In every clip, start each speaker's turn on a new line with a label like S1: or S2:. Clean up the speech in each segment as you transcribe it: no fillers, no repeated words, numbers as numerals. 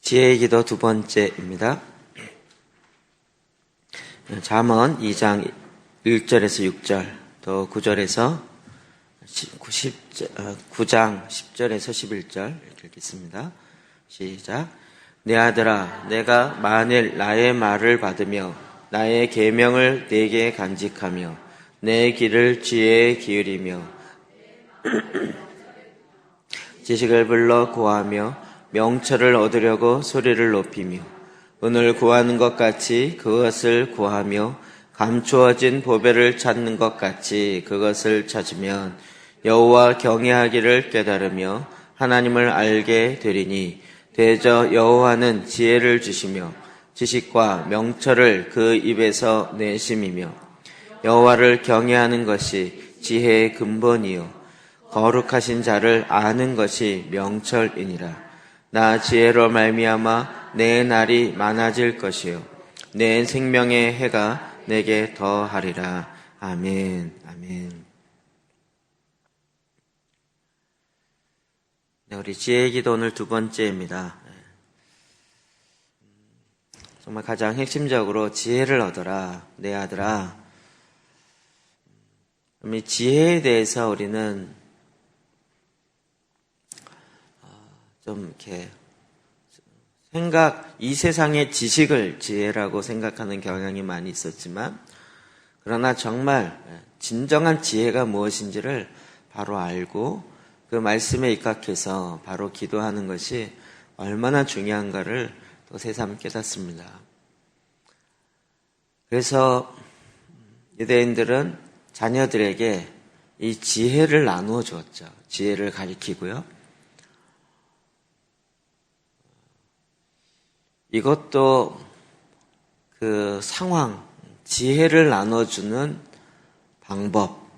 S1: 지혜의 기도 두 번째입니다. 잠언 2장 1절에서 6절, 또 9절에서 9장 10절에서 11절 이렇게 읽겠습니다. 시작. 내 아들아, 내가 만일 나의 말을 받으며 나의 계명을 내게 간직하며 내 길을 지혜에 기울이며 지식을 불러 구하며 명철을 얻으려고 소리를 높이며 은을 구하는 것 같이 그것을 구하며 감추어진 보배를 찾는 것 같이 그것을 찾으면 여호와 경외하기를 깨달으며 하나님을 알게 되리니 대저 여호와는 지혜를 주시며 지식과 명철을 그 입에서 내심이며 여호와를 경외하는 것이 지혜의 근본이요 거룩하신 자를 아는 것이 명철이니라. 나 지혜로 말미암아 내 날이 많아질 것이요 내 생명의 해가 내게 더하리라. 아멘. 아멘. 네, 우리 지혜의 기도 오늘 두 번째입니다. 정말 가장 핵심적으로 지혜를 얻어라, 내 아들아. 이 지혜에 대해서 우리는 좀 이렇게 이 세상의 지식을 지혜라고 생각하는 경향이 많이 있었지만, 그러나 정말 진정한 지혜가 무엇인지를 바로 알고 그 말씀에 입각해서 바로 기도하는 것이 얼마나 중요한가를 또 새삼 깨닫습니다. 그래서 유대인들은 자녀들에게 이 지혜를 나누어 주었죠. 지혜를 가리키고요. 이것도 그 상황, 지혜를 나눠주는 방법,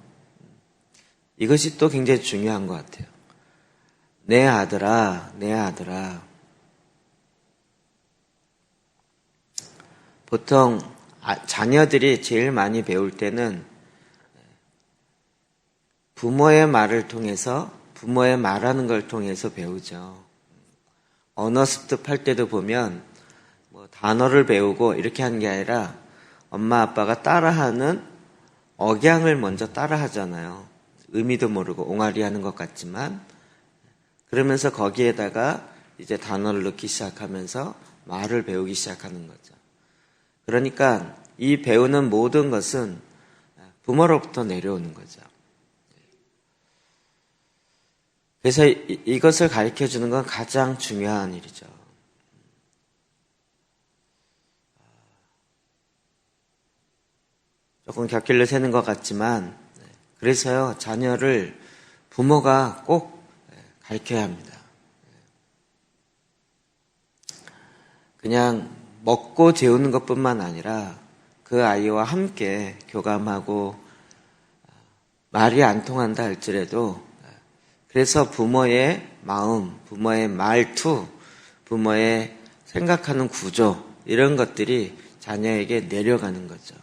S1: 이것이 또 굉장히 중요한 것 같아요. 내 아들아, 내 아들아. 보통 자녀들이 제일 많이 배울 때는 부모의 말을 통해서, 부모의 말하는 걸 통해서 배우죠. 언어 습득할 때도 보면 단어를 배우고 이렇게 하는 게 아니라 엄마 아빠가 따라하는 억양을 먼저 따라하잖아요. 의미도 모르고 옹알이 하는 것 같지만, 그러면서 거기에다가 이제 단어를 넣기 시작하면서 말을 배우기 시작하는 거죠. 그러니까 이 배우는 모든 것은 부모로부터 내려오는 거죠. 그래서 이것을 가르쳐 주는 건 가장 중요한 일이죠. 조금 곁길로 새는 것 같지만, 그래서요, 자녀를 부모가 꼭 가르쳐야 합니다. 그냥 먹고 재우는 것뿐만 아니라 그 아이와 함께 교감하고 말이 안 통한다 할지라도, 그래서 부모의 마음, 부모의 말투, 부모의 생각하는 구조, 이런 것들이 자녀에게 내려가는 거죠.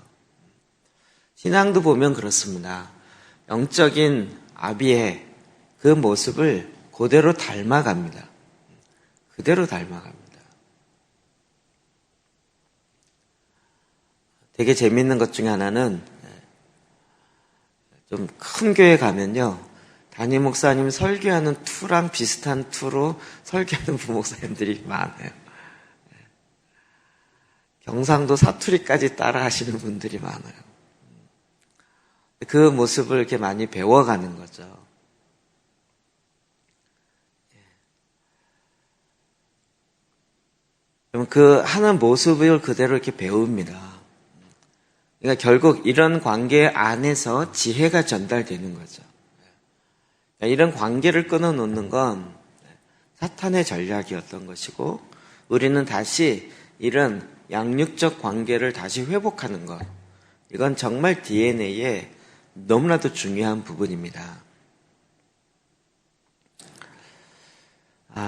S1: 신앙도 보면 그렇습니다. 영적인 아비의 그 모습을 그대로 닮아갑니다. 그대로 닮아갑니다. 되게 재밌는 것 중에 하나는, 좀 큰 교회 가면요, 담임 목사님 설교하는 투랑 비슷한 투로 설교하는 부목사님들이 많아요. 경상도 사투리까지 따라 하시는 분들이 많아요. 그 모습을 이렇게 많이 배워가는 거죠. 그럼 그 하는 모습을 그대로 이렇게 배웁니다. 그러니까 결국 이런 관계 안에서 지혜가 전달되는 거죠. 이런 관계를 끊어놓는 건 사탄의 전략이었던 것이고, 우리는 다시 이런 양육적 관계를 다시 회복하는 것, 이건 정말 DNA에 너무나도 중요한 부분입니다.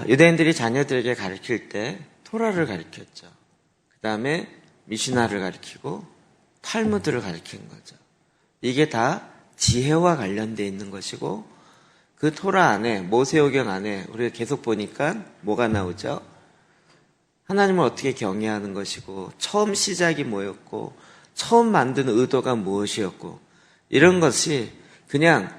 S1: 유대인들이 자녀들에게 가르칠 때 토라를 가르쳤죠. 그 다음에 미시나를 가르치고 탈무드를 가르치는 거죠. 이게 다 지혜와 관련되어 있는 것이고, 그 토라 안에, 모세오경 안에 우리가 계속 보니까 뭐가 나오죠? 하나님을 어떻게 경외하는 것이고 처음 시작이 뭐였고 처음 만든 의도가 무엇이었고 이런 것이 그냥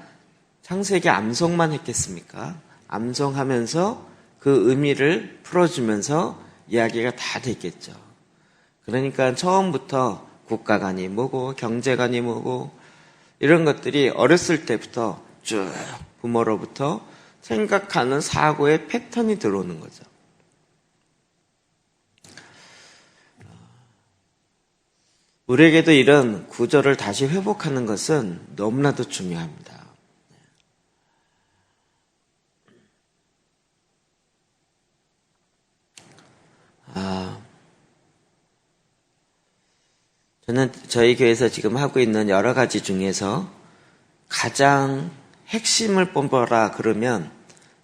S1: 창세기 암송만 했겠습니까? 암송하면서 그 의미를 풀어주면서 이야기가 다 됐겠죠. 그러니까 처음부터 국가관이 뭐고 경제관이 뭐고 이런 것들이 어렸을 때부터 쭉 부모로부터 생각하는 사고의 패턴이 들어오는 거죠. 우리에게도 이런 구조를 다시 회복하는 것은 너무나도 중요합니다. 저는 저희 교회에서 지금 하고 있는 여러 가지 중에서 가장 핵심을 뽑아라 그러면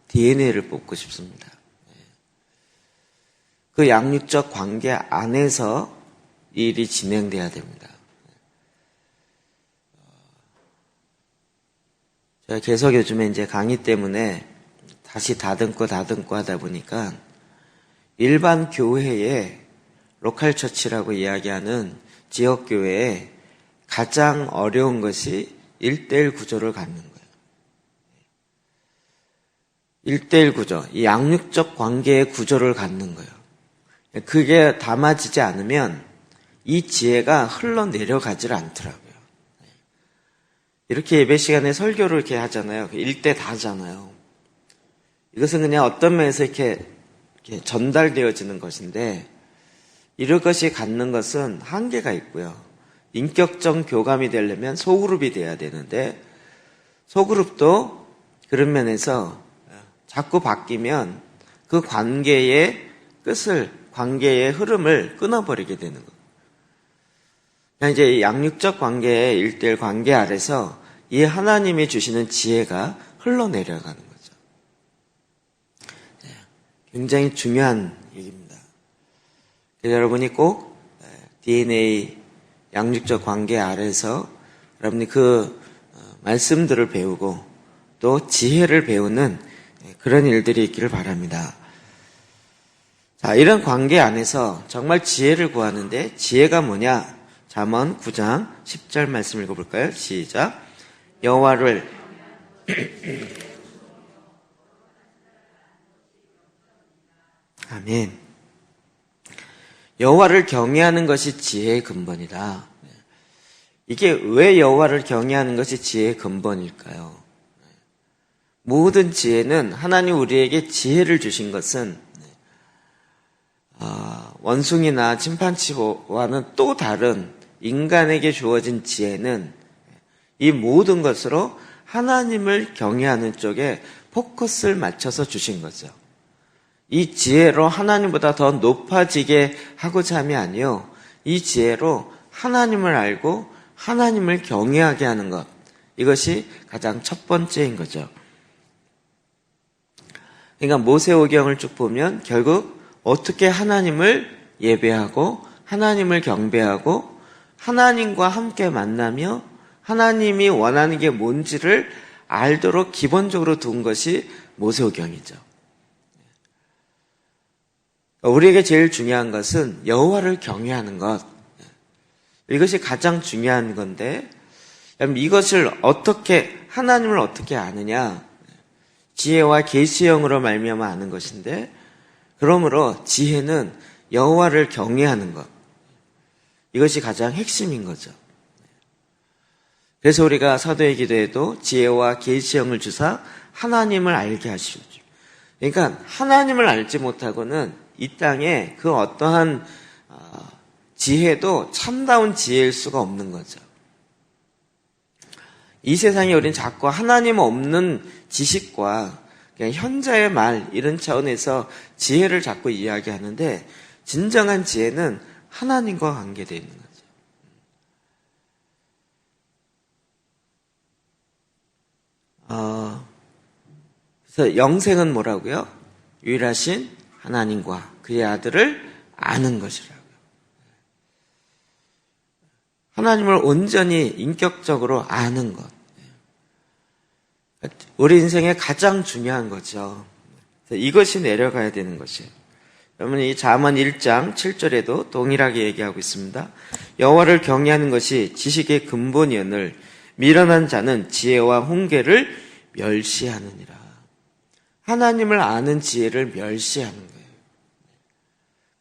S1: DNA를 뽑고 싶습니다. 그 양육적 관계 안에서 이 일이 진행돼야 됩니다. 제가 계속 요즘에 이제 강의 때문에 다시 다듬고 하다 보니까 일반 교회에 로컬 처치라고 이야기하는 지역교회에 가장 어려운 것이 1:1 구조를 갖는 거예요. 1:1 구조, 이 양육적 관계의 구조를 갖는 거예요. 그게 담아지지 않으면 이 지혜가 흘러내려가질 않더라고요. 이렇게 예배 시간에 설교를 이렇게 하잖아요. 1대 다잖아요. 이것은 그냥 어떤 면에서 이렇게 전달되어지는 것인데 이럴 것이 갖는 것은 한계가 있고요. 인격적 교감이 되려면 소그룹이 돼야 되는데 소그룹도 그런 면에서 자꾸 바뀌면 그 관계의 끝을, 관계의 흐름을 끊어버리게 되는 거예요. 그냥 이제 양육적 관계의 1:1 관계 아래서 이 하나님이 주시는 지혜가 흘러내려가는 거죠. 굉장히 중요한 얘기입니다. 여러분이 꼭 DNA 양육적 관계 아래서 여러분이 그 말씀들을 배우고 또 지혜를 배우는 그런 일들이 있기를 바랍니다. 자, 이런 관계 안에서 정말 지혜를 구하는데 지혜가 뭐냐? 잠언 9장 10절 말씀 읽어볼까요? 시작. 여호와를 아멘. 여호와를 경외하는 것이 지혜의 근본이다. 이게 왜 여호와를 경외하는 것이 지혜의 근본일까요? 모든 지혜는 하나님 우리에게 지혜를 주신 것은 원숭이나 침판치와는 또 다른 인간에게 주어진 지혜는 이 모든 것으로 하나님을 경외하는 쪽에 포커스를 맞춰서 주신 거죠. 이 지혜로 하나님보다 더 높아지게 하고자 함이 아니요. 이 지혜로 하나님을 알고 하나님을 경외하게 하는 것. 이것이 가장 첫 번째인 거죠. 그러니까 모세오경을 쭉 보면 결국 어떻게 하나님을 예배하고 하나님을 경배하고 하나님과 함께 만나며 하나님이 원하는 게 뭔지를 알도록 기본적으로 둔 것이 모세오경이죠. 우리에게 제일 중요한 것은 여호와를 경외하는 것. 이것이 가장 중요한 건데 이것을 어떻게 하나님을 어떻게 아느냐? 지혜와 계시형으로 말미암아 아는 것인데 그러므로 지혜는 여호와를 경외하는 것. 이것이 가장 핵심인 거죠. 그래서 우리가 사도의 기도에도 지혜와 계시형을 주사 하나님을 알게 하시오죠. 그러니까 하나님을 알지 못하고는 이 땅에 그 어떠한 지혜도 참다운 지혜일 수가 없는 거죠. 이 세상에 우리는 자꾸 하나님 없는 지식과 그냥 현자의 말 이런 차원에서 지혜를 자꾸 이야기하는데 진정한 지혜는 하나님과 관계되어 있는 거죠. 그래서 영생은 뭐라고요? 유일하신 하나님과 그의 아들을 아는 것이라고요. 하나님을 온전히 인격적으로 아는 것. 우리 인생에 가장 중요한 거죠. 이것이 내려가야 되는 것이에요. 여러분 이 잠언 1장 7절에도 동일하게 얘기하고 있습니다. 여호와를 경외하는 것이 지식의 근본이오늘 미련한 자는 지혜와 훈계를 멸시하느니라. 하나님을 아는 지혜를 멸시하는 거예요.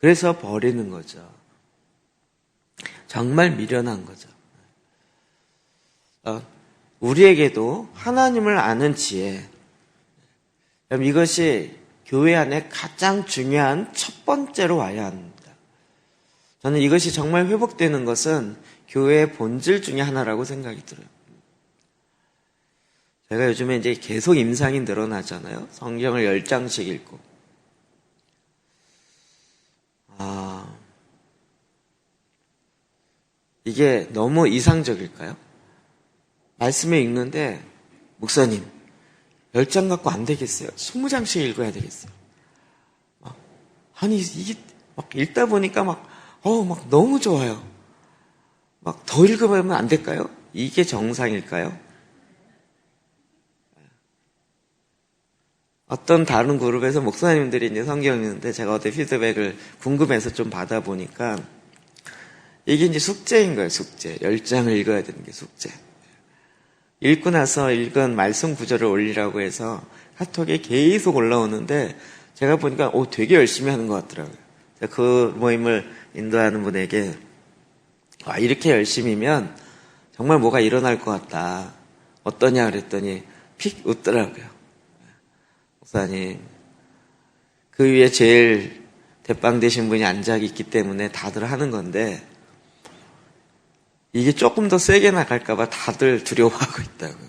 S1: 그래서 버리는 거죠. 정말 미련한 거죠. 우리에게도 하나님을 아는 지혜, 이것이 교회 안에 가장 중요한 첫 번째로 와야 합니다. 저는 이것이 정말 회복되는 것은 교회의 본질 중에 하나라고 생각이 들어요. 제가 요즘에 이제 계속 임상이 늘어나잖아요. 성경을 10장씩 읽고. 이게 너무 이상적일까요? 말씀을 읽는데, 목사님, 10장 갖고 안 되겠어요. 20장씩 읽어야 되겠어요. 아니, 이게 막 읽다 보니까 막 너무 좋아요. 막 더 읽어보면 안 될까요? 이게 정상일까요? 어떤 다른 그룹에서 목사님들이 이제 성경 읽는데 제가 어떻게 피드백을 궁금해서 좀 받아보니까 이게 이제 숙제인 거예요, 숙제. 10장을 읽어야 되는 게 숙제. 읽고 나서 읽은 말씀 구절을 올리라고 해서 카톡에 계속 올라오는데 제가 보니까 되게 열심히 하는 것 같더라고요. 그 모임을 인도하는 분에게 이렇게 열심히면 정말 뭐가 일어날 것 같다. 어떠냐 그랬더니 픽 웃더라고요. 목사님, 그 위에 제일 대빵 되신 분이 앉아 있기 때문에 다들 하는 건데 이게 조금 더 세게 나갈까 봐 다들 두려워하고 있다고요.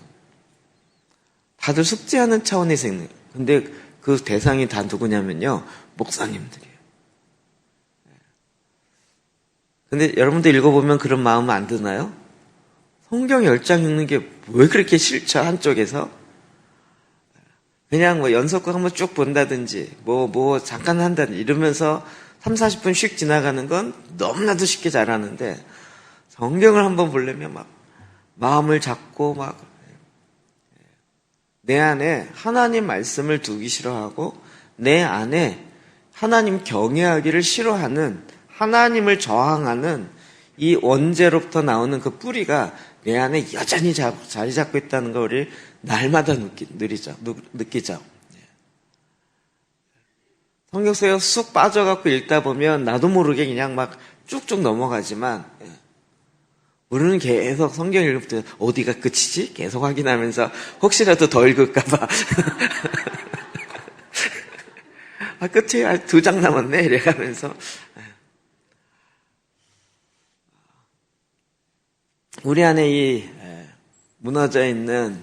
S1: 다들 숙제하는 차원에서 있는 거예요. 근데 그 대상이 다 누구냐면요, 목사님들이에요. 근데 여러분들 읽어보면 그런 마음 안 드나요? 성경 10장 읽는 게 왜 그렇게 싫죠, 한쪽에서? 그냥 연속극 한번 쭉 본다든지, 잠깐 한다든지 이러면서 30-40분 씩 지나가는 건 너무나도 쉽게 잘하는데, 성경을 한번 보려면 마음을 잡고 내 안에 하나님 말씀을 두기 싫어하고, 내 안에 하나님 경외하기를 싫어하는, 하나님을 저항하는 이 원죄로부터 나오는 그 뿌리가 내 안에 여전히 자리 잡고 있다는 걸 우리 날마다 느끼죠. 성경 속에 쑥 빠져갖고 읽다 보면 나도 모르게 그냥 쭉쭉 넘어가지만, 우리는 계속 성경 읽을 때 어디가 끝이지? 계속 확인하면서 혹시라도 더 읽을까봐. 끝이 2장 남았네? 이래가면서. 우리 안에 이 무너져 있는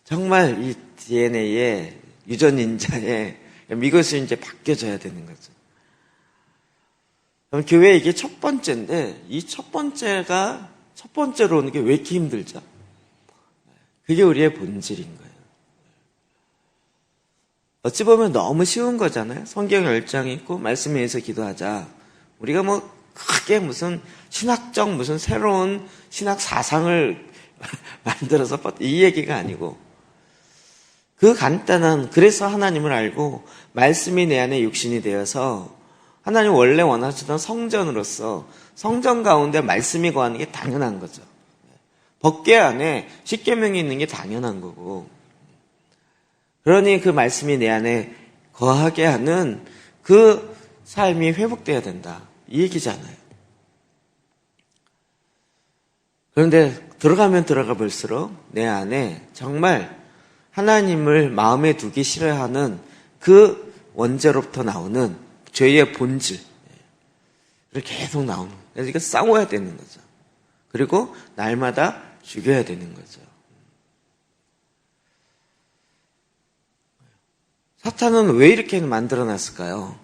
S1: 정말 이 DNA의 유전인자의 이것이 이제 바뀌어져야 되는 거죠. 그럼 교회 이게 첫 번째인데, 이 첫 번째로 오는 게 왜 이렇게 힘들죠? 그게 우리의 본질인 거예요. 어찌 보면 너무 쉬운 거잖아요. 성경 10장 읽고 말씀 위해서 기도하자. 우리가 크게 무슨 신학적 무슨 새로운 신학 사상을 만들어서 이 얘기가 아니고, 그 간단한, 그래서 하나님을 알고 말씀이 내 안에 육신이 되어서 하나님 원래 원하시던 성전으로서 성전 가운데 말씀이 거하는 게 당연한 거죠. 법궤 안에 십계명이 있는 게 당연한 거고, 그러니 그 말씀이 내 안에 거하게 하는 그 삶이 회복돼야 된다, 이 얘기잖아요. 그런데 들어가면 들어가 볼수록 내 안에 정말 하나님을 마음에 두기 싫어하는 그 원죄로부터 나오는 죄의 본질, 이렇게 계속 나오는 거예요. 그래서 이거 싸워야 되는 거죠. 그리고 날마다 죽여야 되는 거죠. 사탄은 왜 이렇게 만들어놨을까요?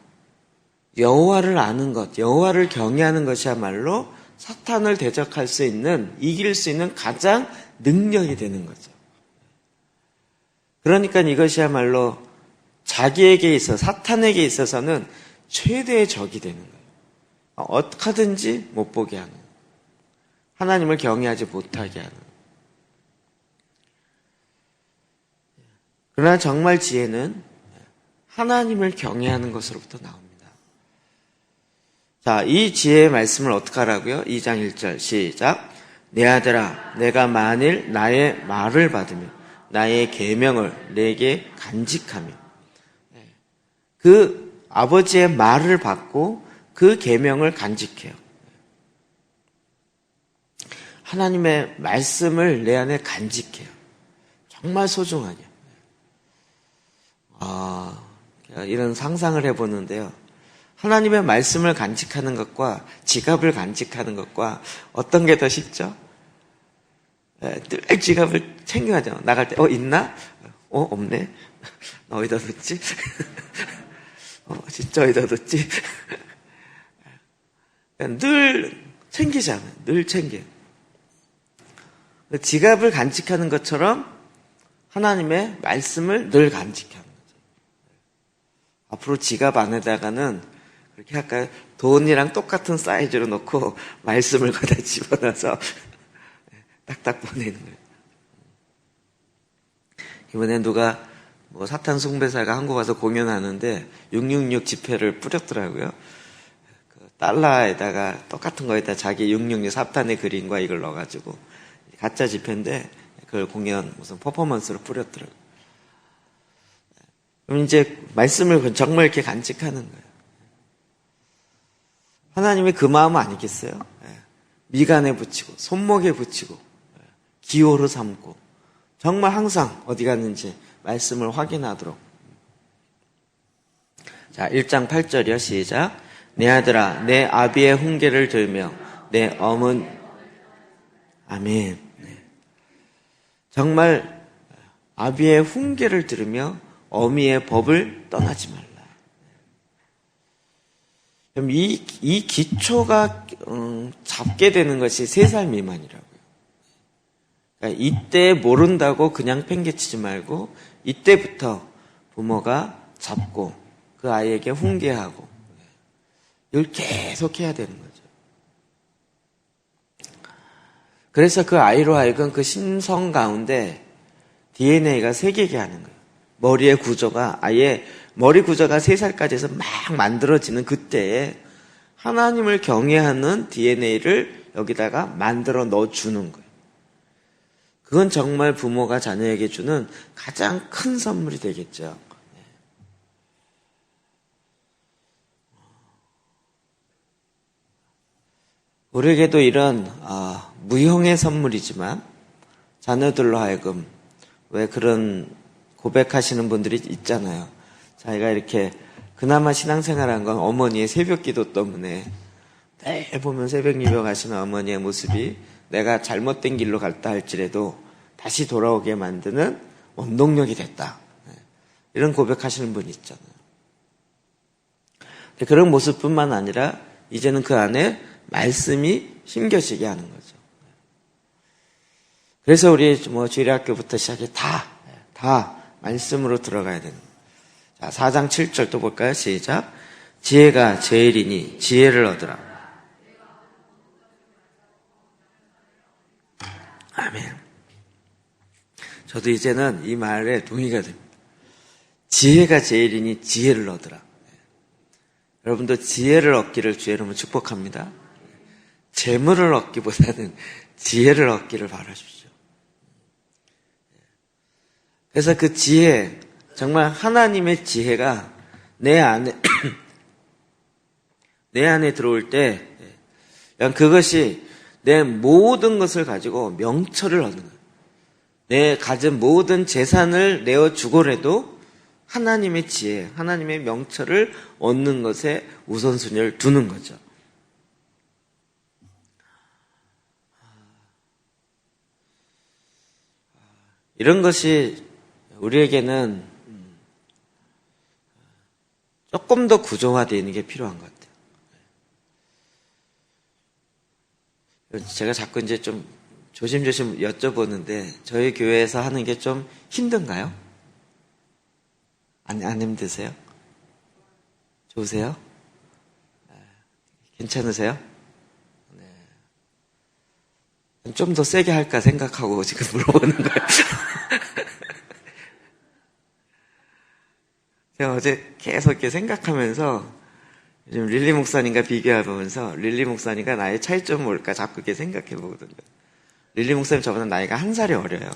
S1: 여호와를 아는 것, 여호와를 경외하는 것이야말로 사탄을 대적할 수 있는, 이길 수 있는 가장 능력이 되는 거죠. 그러니까 이것이야말로 자기에게 있어, 사탄에게 있어서는 최대의 적이 되는 거예요. 어떻게든지 못 보게 하는, 하나님을 경외하지 못하게 하는. 그러나 정말 지혜는 하나님을 경외하는 것으로부터 나옵니다. 자, 이 지혜의 말씀을 어떻게 하라고요? 2장 1절 시작. 내 아들아, 내가 만일 나의 말을 받으며 나의 계명을 내게 간직하며, 그 아버지의 말을 받고 그 계명을 간직해요. 하나님의 말씀을 내 안에 간직해요. 정말 소중하냐. 이런 상상을 해보는데요. 하나님의 말씀을 간직하는 것과 지갑을 간직하는 것과 어떤 게 더 쉽죠? 늘 지갑을 챙겨야 돼요. 나갈 때, 있나? 없네. 나 어디다 뒀지? 진짜 어디다 뒀지? 늘 챙기잖아요. 늘 챙겨요. 지갑을 간직하는 것처럼 하나님의 말씀을 늘 간직하는 거죠. 앞으로 지갑 안에다가는 그렇게 할까요? 돈이랑 똑같은 사이즈로 넣고 말씀을 거기다 집어넣어서 딱딱 보내는 거예요. 이번에 누가 사탄 숭배사가 한국 와서 공연하는데 666 지폐를 뿌렸더라고요. 그 달러에다가 똑같은 거에다 자기 666 사탄의 그림과 이걸 넣어가지고 가짜 지폐인데 그걸 공연 무슨 퍼포먼스로 뿌렸더라고요. 그럼 이제 말씀을 정말 이렇게 간직하는 거예요. 하나님의 그 마음 아니겠어요? 미간에 붙이고 손목에 붙이고 기호로 삼고 정말 항상 어디 갔는지 말씀을 확인하도록. 자, 1장 8절이요. 시작. 내 아들아, 내 아비의 훈계를 들며 내 어머니. 아멘. 정말 아비의 훈계를 들으며 어미의 법을 떠나지 말라. 그럼 이 기초가 잡게 되는 것이 3살 미만이라고요. 그러니까 이때 모른다고 그냥 팽개치지 말고 이때부터 부모가 잡고 그 아이에게 훈계하고 이걸 계속 해야 되는 거죠. 그래서 그 아이로 하여금 그 심성 가운데 DNA가 새기게 하는 거예요. 머리의 구조가 아예 머리 구조가 3살까지 해서 막 만들어지는 그때에 하나님을 경외하는 DNA를 여기다가 만들어 넣어주는 거예요. 그건 정말 부모가 자녀에게 주는 가장 큰 선물이 되겠죠. 우리에게도 이런 무형의 선물이지만 자녀들로 하여금 왜 그런 고백하시는 분들이 있잖아요. 자기가 이렇게 그나마 신앙생활한 건 어머니의 새벽기도 때문에 매일 보면 새벽 예배 가시는 어머니의 모습이 내가 잘못된 길로 갔다 할지라도 다시 돌아오게 만드는 원동력이 됐다. 이런 고백하시는 분이 있잖아요. 그런 모습뿐만 아니라 이제는 그 안에 말씀이 심겨지게 하는 거죠. 그래서 우리 주일학교부터 시작해 다 말씀으로 들어가야 되는 거예요. 자, 4장 7절 또 볼까요? 시작. 지혜가 제일이니 지혜를 얻으라. 아멘. 저도 이제는 이 말에 동의가 됩니다. 지혜가 제일이니 지혜를 얻으라. 여러분도 지혜를 얻기를 주의 이름으로 축복합니다. 재물을 얻기보다는 지혜를 얻기를 바라십시오. 그래서 그 지혜, 정말 하나님의 지혜가 내 안에 들어올 때 그것이 내 모든 것을 가지고 명철을 얻는 거예요. 내 가진 모든 재산을 내어주고라도 하나님의 지혜, 하나님의 명철을 얻는 것에 우선순위를 두는 거죠. 이런 것이 우리에게는 조금 더 구조화되어 있는 게 필요한 것 같아요. 제가 자꾸 이제 좀 조심조심 여쭤보는데 저희 교회에서 하는 게 좀 힘든가요? 안 힘드세요? 좋으세요? 괜찮으세요? 네. 좀 더 세게 할까 생각하고 지금 물어보는 거예요. 제가 어제 계속 이렇게 생각하면서 요즘 릴리 목사님과 비교해보면서 릴리 목사님과 나의 차이점은 뭘까 자꾸 그렇게 생각해 보거든요. 릴리 목사님 저보다 나이가 한 살이 어려요.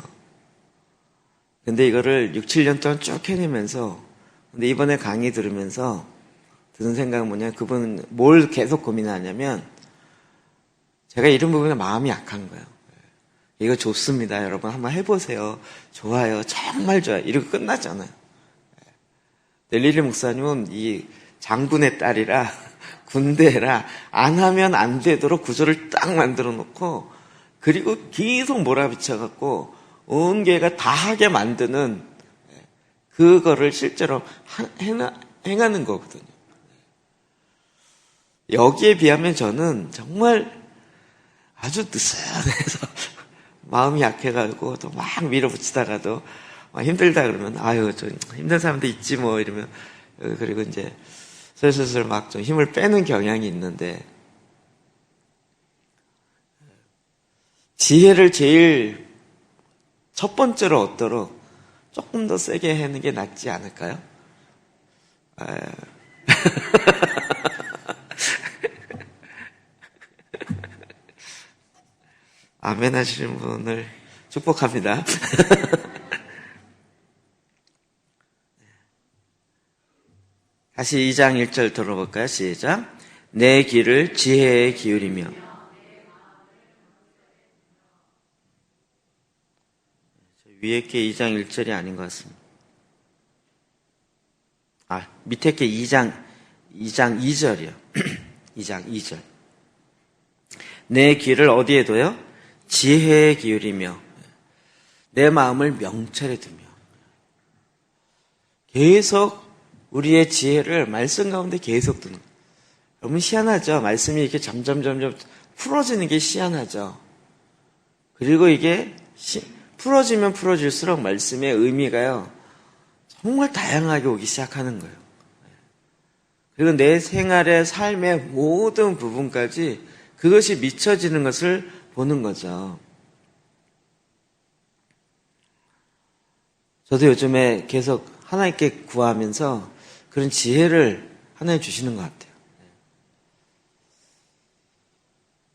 S1: 근데 이거를 6, 7년 동안 쭉 해내면서, 근데 이번에 강의 들으면서 드는 생각은 뭐냐, 그분은 뭘 계속 고민하냐면, 제가 이런 부분에 마음이 약한 거예요. 이거 좋습니다. 여러분 한번 해보세요. 좋아요. 정말 좋아요. 이렇게 끝나잖아요. 릴리 목사님은 이 장군의 딸이라 군대라 안 하면 안 되도록 구조를 딱 만들어 놓고 그리고 계속 몰아붙여갖고 온 개가 다 하게 만드는 그거를 실제로 행하는 거거든요. 여기에 비하면 저는 정말 아주 느슨해서 마음이 약해가지고 또 막 밀어붙이다가도 힘들다 그러면 아유 좀 힘든 사람도 있지 뭐 이러면 그리고 이제 슬슬 막 좀 힘을 빼는 경향이 있는데 지혜를 제일 첫 번째로 얻도록 조금 더 세게 하는 게 낫지 않을까요? 아멘 하시는 분을 축복합니다. 다시 2장 1절 들어볼까요? 시작. 내 귀를 지혜에 기울이며. 위에 게 2장 1절이 아닌 것 같습니다. 밑에 게 2장 2절이요. 2장 2절. 내 귀를 어디에 둬요? 지혜에 기울이며 내 마음을 명철에 두며. 계속 우리의 지혜를 말씀 가운데 계속 두는 거예요. 여러분 희한하죠? 말씀이 이렇게 점점 풀어지는 게 희한하죠? 그리고 이게 풀어지면 풀어질수록 말씀의 의미가요 정말 다양하게 오기 시작하는 거예요. 그리고 내 생활의 삶의 모든 부분까지 그것이 미쳐지는 것을 보는 거죠. 저도 요즘에 계속 하나님께 구하면서 그런 지혜를 하나님 주시는 것 같아요.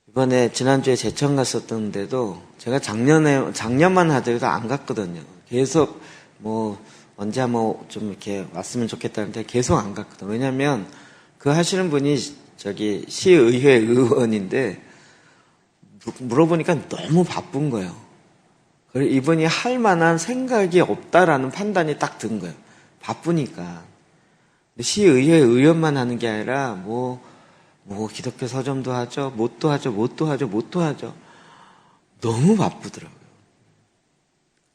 S1: 이번에 지난주에 제천 갔었던데도 제가 작년만 하더라도 안 갔거든요. 계속 언제 한번 좀 이렇게 왔으면 좋겠다는데 계속 안 갔거든요. 왜냐면 그 하시는 분이 시의회 의원인데 물어보니까 너무 바쁜 거예요. 그리고 이분이 할 만한 생각이 없다라는 판단이 딱 든 거예요. 바쁘니까. 시의회 의원만 하는 게 아니라 기독교 서점도 하죠. 못도 하죠. 너무 바쁘더라고요.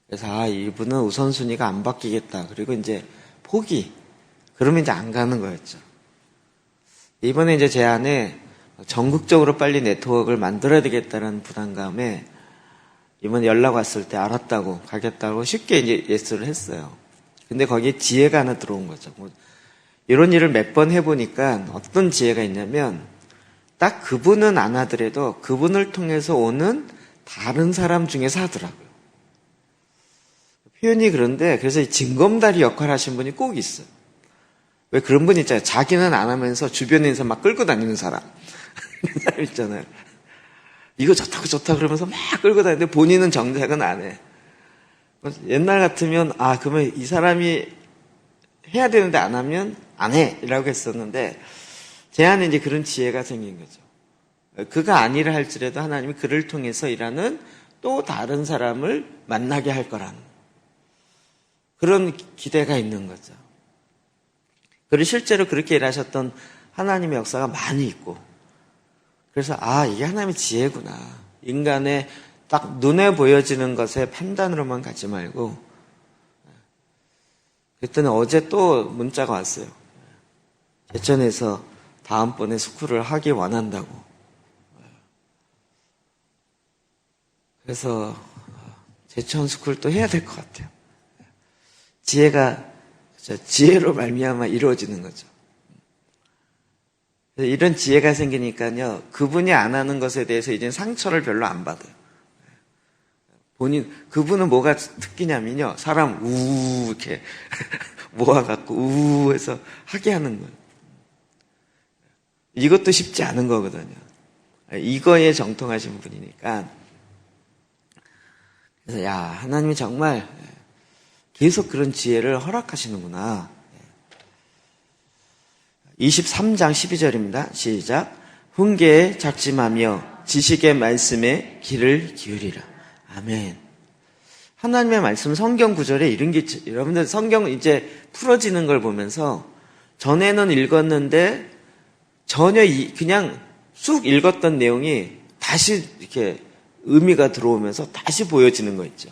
S1: 그래서 이분은 우선순위가 안 바뀌겠다. 그리고 이제 포기. 그러면 이제 안 가는 거였죠. 이번에 이제 제 안에 전국적으로 빨리 네트워크를 만들어야 되겠다는 부담감에 이번에 연락 왔을 때 알았다고 가겠다고 쉽게 이제 예스를 했어요. 근데 거기에 지혜가 하나 들어온 거죠. 이런 일을 몇 번 해보니까 어떤 지혜가 있냐면 딱 그분은 안 하더라도 그분을 통해서 오는 다른 사람 중에서 하더라고요. 표현이 그런데 그래서 징검다리 역할을 하신 분이 꼭 있어요. 왜 그런 분 있잖아요. 자기는 안 하면서 주변에 있는 사람 막 끌고 다니는 사람. 그런 사람 있잖아요. 이거 좋다 그러면서 막 끌고 다니는데 본인은 정작은 안 해. 옛날 같으면 그러면 이 사람이 해야 되는데 안 하면 안 해 라고 했었는데 제 안에 이제 그런 지혜가 생긴 거죠. 그가 아니라 할지라도 하나님이 그를 통해서 일하는 또 다른 사람을 만나게 할 거라는 그런 기대가 있는 거죠. 그리고 실제로 그렇게 일하셨던 하나님의 역사가 많이 있고 그래서 이게 하나님의 지혜구나. 인간의 딱 눈에 보여지는 것의 판단으로만 가지 말고 그랬더니 어제 또 문자가 왔어요. 제천에서 다음번에 스쿨을 하기 원한다고. 그래서 제천 스쿨 또 해야 될 것 같아요. 지혜로 말미암아 이루어지는 거죠. 이런 지혜가 생기니까요, 그분이 안 하는 것에 대해서 이제 상처를 별로 안 받아요. 그분은 뭐가 특기냐면요, 사람 이렇게 모아갖고 해서 하게 하는 거예요. 이것도 쉽지 않은 거거든요. 이거에 정통하신 분이니까. 그래서 야, 하나님이 정말 계속 그런 지혜를 허락하시는구나. 23장 12절입니다. 시작. 훈계에 작심하며 지식의 말씀에 귀를 기울이라. 아멘. 하나님의 말씀 성경 구절에 이런 게, 여러분들 성경 이제 풀어지는 걸 보면서 전에는 읽었는데 전혀 그냥 쑥 읽었던 내용이 다시 이렇게 의미가 들어오면서 다시 보여지는 거 있죠.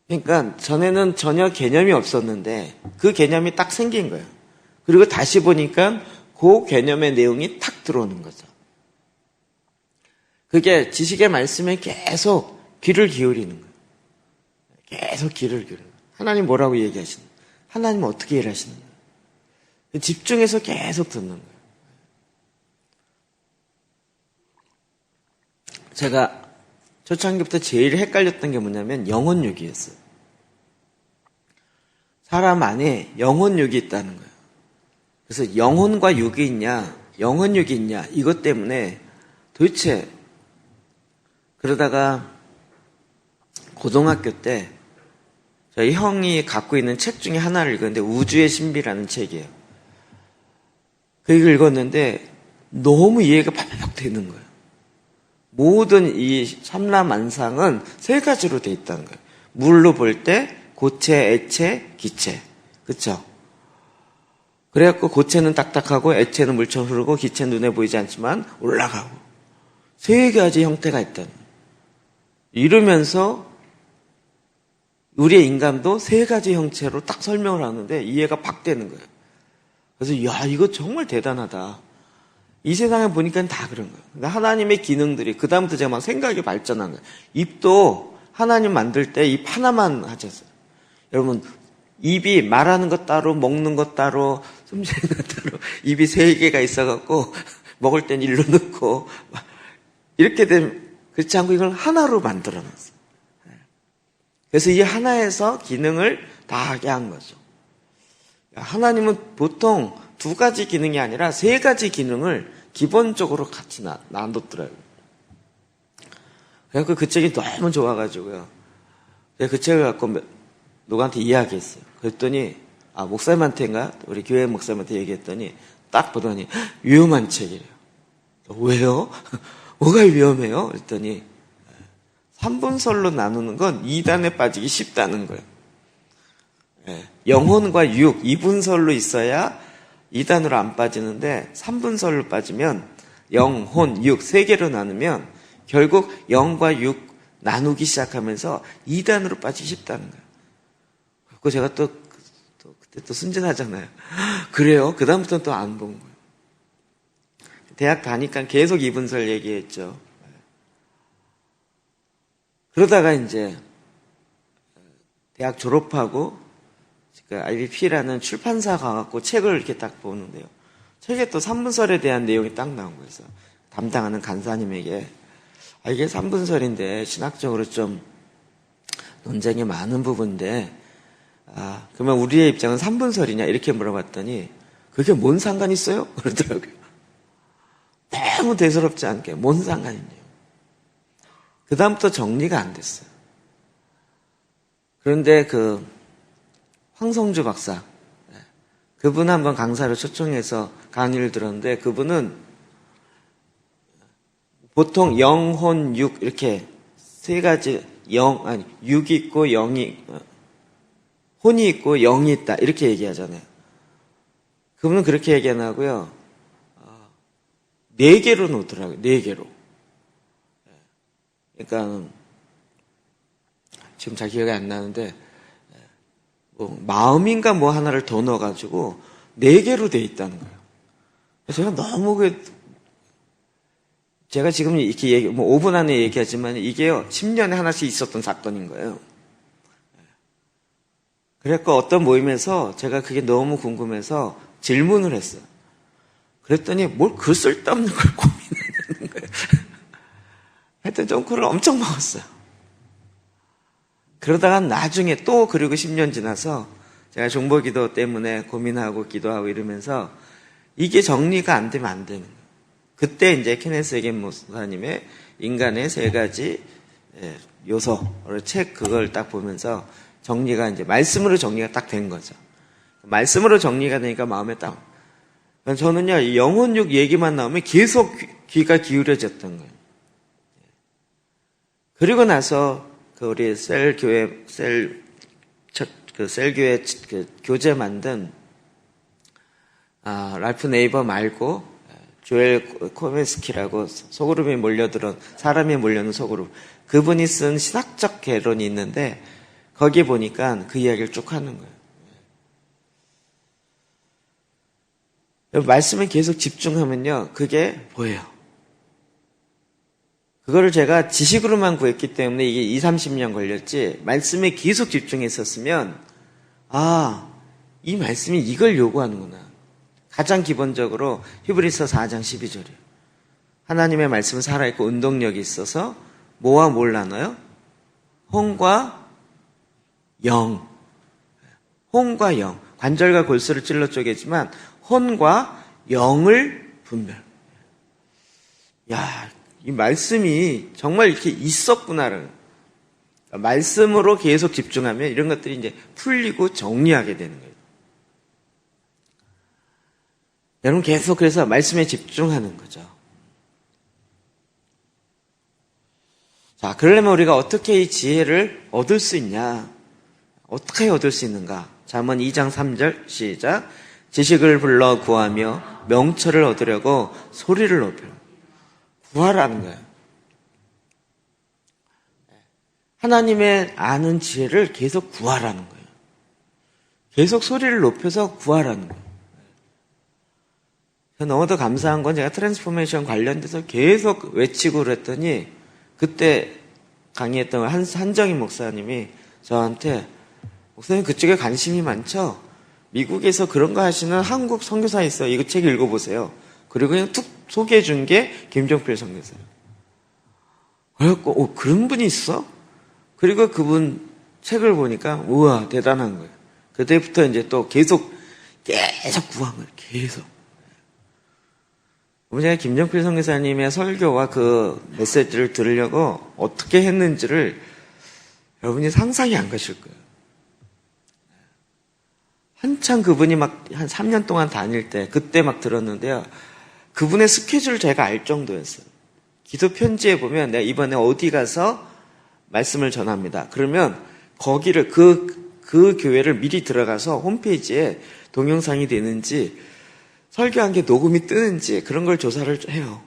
S1: 그러니까 전에는 전혀 개념이 없었는데 그 개념이 딱 생긴 거예요. 그리고 다시 보니까 그 개념의 내용이 탁 들어오는 거죠. 그게 지식의 말씀에 계속 귀를 기울이는 거예요. 계속 귀를 기울여요. 하나님 뭐라고 얘기하시는 거예요? 하나님 어떻게 일하시는 거예요? 집중해서 계속 듣는 거예요. 제가 초창기부터 제일 헷갈렸던 게 뭐냐면 영혼육이었어요. 사람 안에 영혼육이 있다는 거예요. 그래서 영혼과 육이 있냐, 영혼육이 있냐, 이것 때문에 도대체 그러다가 고등학교 때 저희 형이 갖고 있는 책 중에 하나를 읽었는데 우주의 신비라는 책이에요. 그 읽었는데 너무 이해가 팍팍 되는 거예요. 모든 이 삼라만상은 세 가지로 돼 있다는 거예요. 물로 볼 때 고체, 액체, 기체. 그쵸? 그래갖고 고체는 딱딱하고 액체는 물처럼 흐르고 기체는 눈에 보이지 않지만 올라가고 세 가지 형태가 있다는 거예요. 이러면서 우리의 인간도 세 가지 형태로 딱 설명을 하는데 이해가 팍 되는 거예요. 그래서 야, 이거 정말 대단하다. 이 세상에 보니까 다 그런 거예요. 근데 하나님의 기능들이 그다음부터 제가 막 생각이 발전한 거예요. 입도 하나님 만들 때 입 하나만 하셨어요. 여러분 입이 말하는 것 따로 먹는 것 따로 숨쉬는 것 따로 입이 세 개가 있어갖고 먹을 땐 일로 넣고 이렇게 되면 그렇지 않고 이걸 하나로 만들어놨어요. 그래서 이 하나에서 기능을 다 하게 한 거죠. 하나님은 보통 두 가지 기능이 아니라 세 가지 기능을 기본적으로 같이 놔뒀더라고요. 그래서 그 책이 너무 좋아가지고요. 그 책을 갖고 누구한테 이야기했어요. 그랬더니 목사님한테인가 우리 교회 목사님한테 얘기했더니 딱 보더니 위험한 책이래요. 왜요? 뭐가 위험해요? 그랬더니 3분설로 나누는 건 2단에 빠지기 쉽다는 거예요. 영혼과 육 2분설로 있어야 2단으로 안 빠지는데 3분설로 빠지면 영혼, 육 세 개로 나누면 결국 영과 육 나누기 시작하면서 2단으로 빠지기 쉽다는 거예요. 그리고 제가 그때 또 순진하잖아요. 그래요? 그 다음부터는 또 안 본 거예요. 대학 다니까 계속 2분설 얘기했죠. 그러다가 이제 대학 졸업하고 IBP라는 출판사 가갖고 책을 이렇게 딱 보는데요. 책에 또 3분설에 대한 내용이 딱 나온 거예요. 담당하는 간사님에게 이게 3분설인데 신학적으로 좀 논쟁이 많은 부분인데 그러면 우리의 입장은 3분설이냐 이렇게 물어봤더니 그게 뭔 상관이 있어요? 그러더라고요. 너무 대수롭지 않게 뭔 상관이 있냐고. 그 다음부터 정리가 안 됐어요. 그런데 황성주 박사, 그분 한번 강사로 초청해서 강의를 들었는데 그분은 보통 영혼, 육 이렇게 세 가지 육이 있고 영이 혼이 있고 영이 있다 이렇게 얘기하잖아요. 그분은 그렇게 얘기 안 하고요. 4개로 놓더라고요. 4개로. 그러니까 지금 잘 기억이 안 나는데 마음인가 뭐 하나를 더 넣어가지고 4개로 돼 있다는 거예요. 그래서 제가 너무 제가 지금 이렇게 5분 안에 얘기하지만 이게요 10년에 하나씩 있었던 사건인 거예요. 그래서 어떤 모임에서 제가 그게 너무 궁금해서 질문을 했어요. 그랬더니 뭘 그 쓸데없는 걸 고민하냐는 거예요. 하여튼 좀 그걸 엄청 먹었어요. 그러다가 나중에 그리고 10년 지나서 제가 종보기도 때문에 고민하고 기도하고 이러면서 이게 정리가 안 되면 안 되는 거예요. 그때 이제 케네스 에겐 목사님의 인간의 세 가지 요소를 책 그걸 딱 보면서 정리가 이제 말씀으로 정리가 딱 된 거죠. 말씀으로 정리가 되니까 마음에 딱. 저는요, 영혼육 얘기만 나오면 계속 귀가 기울여졌던 거예요. 그리고 나서 우리 셀교회 교재 만든 랄프 네이버 말고 조엘 코메스키라고 소그룹이 몰려들은 사람이 몰려는 소그룹, 그분이 쓴 신학적 개론이 있는데 거기에 보니까 그 이야기를 쭉 하는 거예요. 말씀에 계속 집중하면요, 그게 보여요. 그거를 제가 지식으로만 구했기 때문에 이게 20-30년 걸렸지, 말씀에 계속 집중했었으면 이 말씀이 이걸 요구하는구나. 가장 기본적으로 히브리서 4장 12절이에요. 하나님의 말씀은 살아있고 운동력이 있어서 뭐와 뭘 나눠요? 혼과 영. 혼과 영. 관절과 골수를 찔러 쪼개지만 혼과 영을 분별. 야, 이 말씀이 정말 이렇게 있었구나를. 말씀으로 계속 집중하면 이런 것들이 이제 풀리고 정리하게 되는 거예요. 여러분 계속 그래서 말씀에 집중하는 거죠. 자, 그러려면 우리가 어떻게 이 지혜를 얻을 수 있냐? 어떻게 얻을 수 있는가? 잠언 2장 3절 시작. 지식을 불러 구하며 명철을 얻으려고 소리를 높여. 구하라는 거예요. 하나님의 아는 지혜를 계속 구하라는 거예요. 계속 소리를 높여서 구하라는 거예요. 너무도 감사한 건 제가 트랜스포메이션 관련돼서 계속 외치고 그랬더니 그때 강의했던 한정희 목사님이 저한테 목사님 그쪽에 관심이 많죠? 미국에서 그런 거 하시는 한국 선교사 있어요. 이거 책 읽어보세요. 그리고 그냥 툭 소개해 준 게 김종필 선교사예요. 그래갖고 그런 분이 있어? 그리고 그분 책을 보니까 우와 대단한 거예요. 그때부터 이제 또 계속 구한 거예요. 계속. 제가 김정필 선교사님의 설교와 그 메시지를 들으려고 어떻게 했는지를 여러분이 상상이 안 가실 거예요. 한참 그분이 막 한 3년 동안 다닐 때 그때 막 들었는데요. 그분의 스케줄을 제가 알 정도였어요. 기도 편지에 보면 내가 이번에 어디 가서 말씀을 전합니다. 그러면 거기를 그 교회를 미리 들어가서 홈페이지에 동영상이 되는지 설교한 게 녹음이 뜨는지 그런 걸 조사를 해요.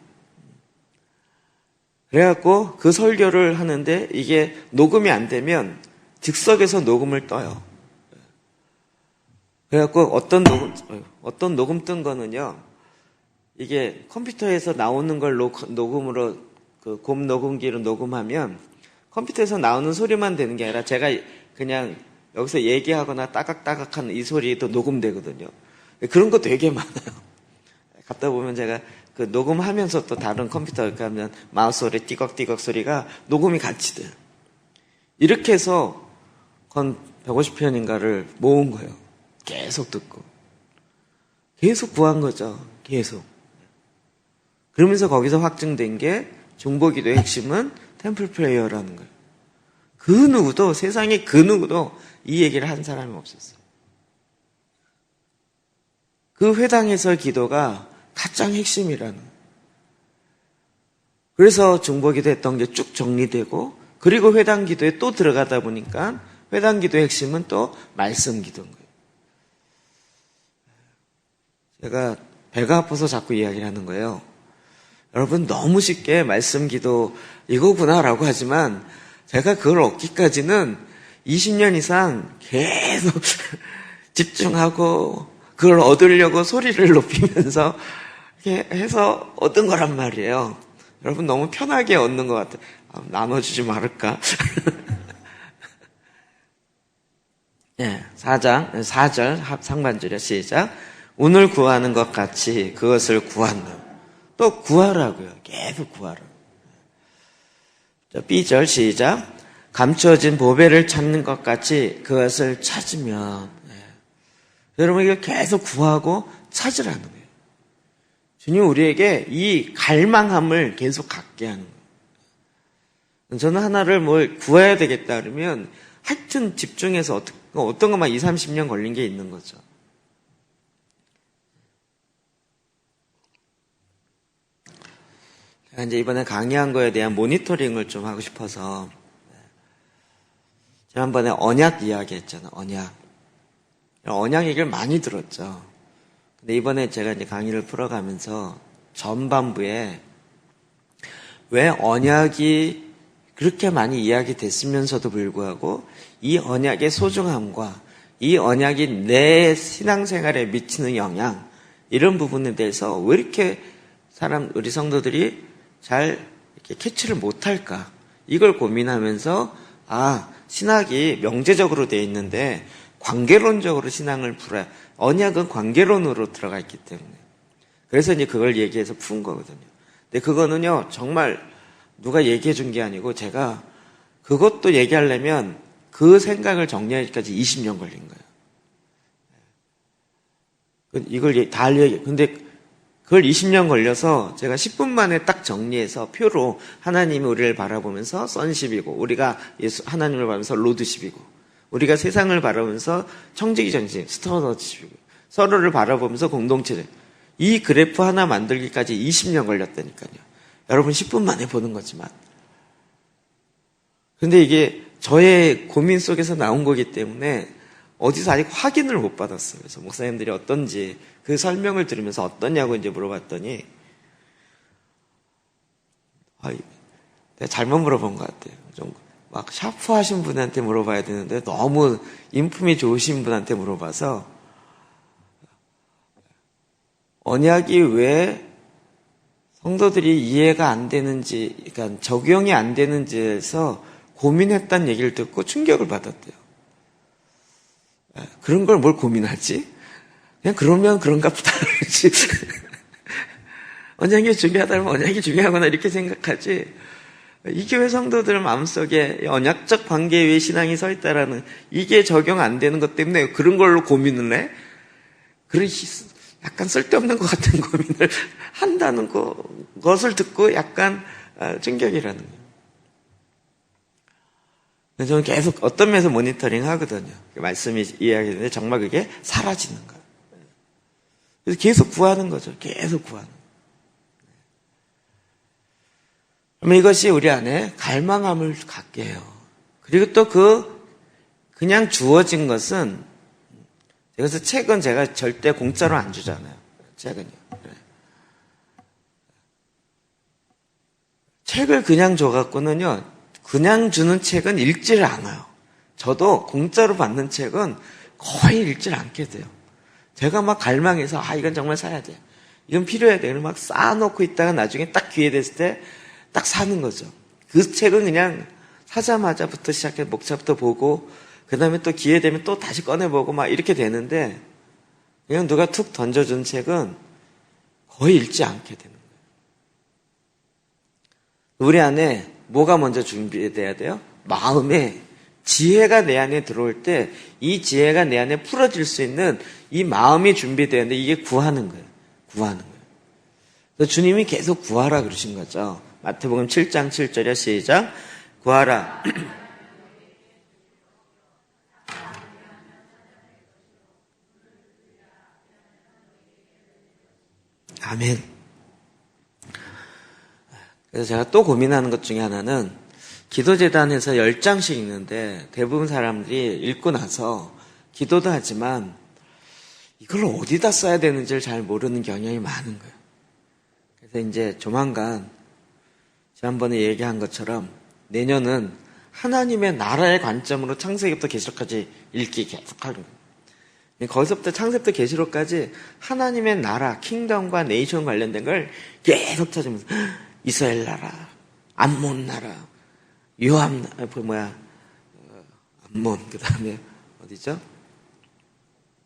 S1: 그래갖고 그 설교를 하는데 이게 녹음이 안 되면 즉석에서 녹음을 떠요. 그래갖고 어떤 녹음 뜬 거는요, 이게 컴퓨터에서 나오는 걸 녹음으로 그 곰 녹음기로 녹음하면 컴퓨터에서 나오는 소리만 되는 게 아니라 제가 그냥 여기서 얘기하거나 따각따각하는 이 소리도 녹음되거든요. 그런 거 되게 많아요. 갔다 보면 제가 그 녹음하면서 또 다른 컴퓨터 이렇게 하면 마우스 소리 띠걱띠걱 소리가 녹음이 같이 돼요. 이렇게 해서 건 150편인가를 모은 거예요. 계속 듣고. 계속 구한 거죠. 계속. 그러면서 거기서 확증된 게 중보기도의 핵심은 템플 프레이어라는 거예요. 그 누구도, 세상에 그 누구도 이 얘기를 한 사람이 없었어요. 그 회당에서 기도가 가장 핵심이라는 거예요. 그래서 중보기도 했던 게 쭉 정리되고, 그리고 회당 기도에 또 들어가다 보니까 회당 기도의 핵심은 또 말씀 기도인 거예요. 제가 배가 아파서 자꾸 이야기를 하는 거예요. 여러분 너무 쉽게 말씀 기도 이거구나라고 하지만 제가 그걸 얻기까지는 20년 이상 계속 집중하고 그걸 얻으려고 소리를 높이면서 이렇게 해서 얻은 거란 말이에요. 여러분 너무 편하게 얻는 것 같아요. 나눠주지 말을까? 예, 4절 상반절이요. 시작. 오늘 구하는 것 같이 그것을 구한다. 또 구하라고요. 계속 구하라. B절 시작. 감추어진 보배를 찾는 것 같이 그것을 찾으면. 여러분 이거 계속 구하고 찾으라는 거예요. 주님 우리에게 이 갈망함을 계속 갖게 하는 거예요. 저는 하나를 뭘 구해야 되겠다 그러면 하여튼 집중해서 어떤 것만 20, 30년 걸린 게 있는 거죠. 제가 이제 이번에 강의한 거에 대한 모니터링을 좀 하고 싶어서 지난번에 언약 이야기 했잖아요. 언약 얘기를 많이 들었죠. 근데 이번에 제가 이제 강의를 풀어가면서 전반부에 왜 언약이 그렇게 많이 이야기됐으면서도 불구하고 이 언약의 소중함과 이 언약이 내 신앙생활에 미치는 영향 이런 부분에 대해서 왜 이렇게 우리 성도들이 잘 이렇게 캐치를 못할까 이걸 고민하면서 신학이 명제적으로 되어 있는데 관계론적으로 신앙을 풀어야 언약은 관계론으로 들어가 있기 때문에 그래서 이제 그걸 얘기해서 푼 거거든요. 근데 그거는요 정말 누가 얘기해 준 게 아니고 제가 그것도 얘기하려면 그 생각을 정리하기까지 20년 걸린 거예요. 이걸 다 근데 그걸 20년 걸려서 제가 10분 만에 딱 정리해서 표로 하나님이 우리를 바라보면서 선십이고 우리가 하나님을 바라보면서 로드십이고 우리가 세상을 바라보면서 청지기 정신 스터너십이고 서로를 바라보면서 공동체적 이 그래프 하나 만들기까지 20년 걸렸다니까요. 여러분 10분 만에 보는 거지만 근데 이게 저의 고민 속에서 나온 거기 때문에 어디서 아직 확인을 못 받았어요. 그래서 목사님들이 어떤지 그 설명을 들으면서 어떠냐고 이제 물어봤더니 내가 잘못 물어본 것 같아요. 좀 막 샤프하신 분한테 물어봐야 되는데 너무 인품이 좋으신 분한테 물어봐서 언약이 왜 성도들이 이해가 안 되는지, 그러니까 적용이 안 되는지에서 고민했다는 얘기를 듣고 충격을 받았대요. 그런 걸 뭘 고민하지? 그냥 그러면 그런가 보다 그러지. 언약이 중요하다면 언약이 중요하구나 이렇게 생각하지. 이 교회 성도들 마음속에 언약적 관계 위에 신앙이 서 있다라는 이게 적용 안 되는 것 때문에 그런 걸로 고민을 해? 그런 약간 쓸데없는 것 같은 고민을 한다는 것을 듣고 약간 충격이라는 거예요. 저는 계속 어떤 면에서 모니터링 하거든요. 말씀이 이야기했는데 정말 그게 사라지는 거예요. 그래서 계속 구하는 거죠. 계속 구하는 거예요. 그러면 이것이 우리 안에 갈망함을 갖게 해요. 그리고 또 그냥 주어진 것은 그래서 책은 제가 절대 공짜로 안 주잖아요. 책은요. 책을 그냥 줘갖고는요, 그냥 주는 책은 읽지를 않아요. 저도 공짜로 받는 책은 거의 읽지를 않게 돼요. 제가 막 갈망해서, 이건 정말 사야 돼. 이건 필요해야 돼. 막 쌓아놓고 있다가 나중에 딱 기회 됐을 때 딱 사는 거죠. 그 책은 그냥 사자마자부터 시작해서 목차부터 보고, 그 다음에 또 기회 되면 또 다시 꺼내보고 막 이렇게 되는데, 그냥 누가 툭 던져준 책은 거의 읽지 않게 되는 거예요. 우리 안에 뭐가 먼저 준비돼야 돼요? 마음에 지혜가 내 안에 들어올 때 이 지혜가 내 안에 풀어질 수 있는 이 마음이 준비되는데 이게 구하는 거예요. 구하는 거예요. 그래서 주님이 계속 구하라 그러신 거죠. 마태복음 7장 7절에 시작. 구하라. 아멘. 그래서 제가 또 고민하는 것 중에 하나는 기도재단에서 10장씩 읽는데 대부분 사람들이 읽고 나서 기도도 하지만 이걸 어디다 써야 되는지를 잘 모르는 경향이 많은 거예요. 그래서 이제 조만간 지난번에 얘기한 것처럼 내년은 하나님의 나라의 관점으로 창세기부터 계시록까지 읽기 계속하는 거예요. 거기서부터 창세부터 계시록까지 하나님의 나라, 킹덤과 네이션 관련된 걸 계속 찾으면서 이스라엘 나라, 암몬 나라, 요압 암몬 그 다음에 어디죠?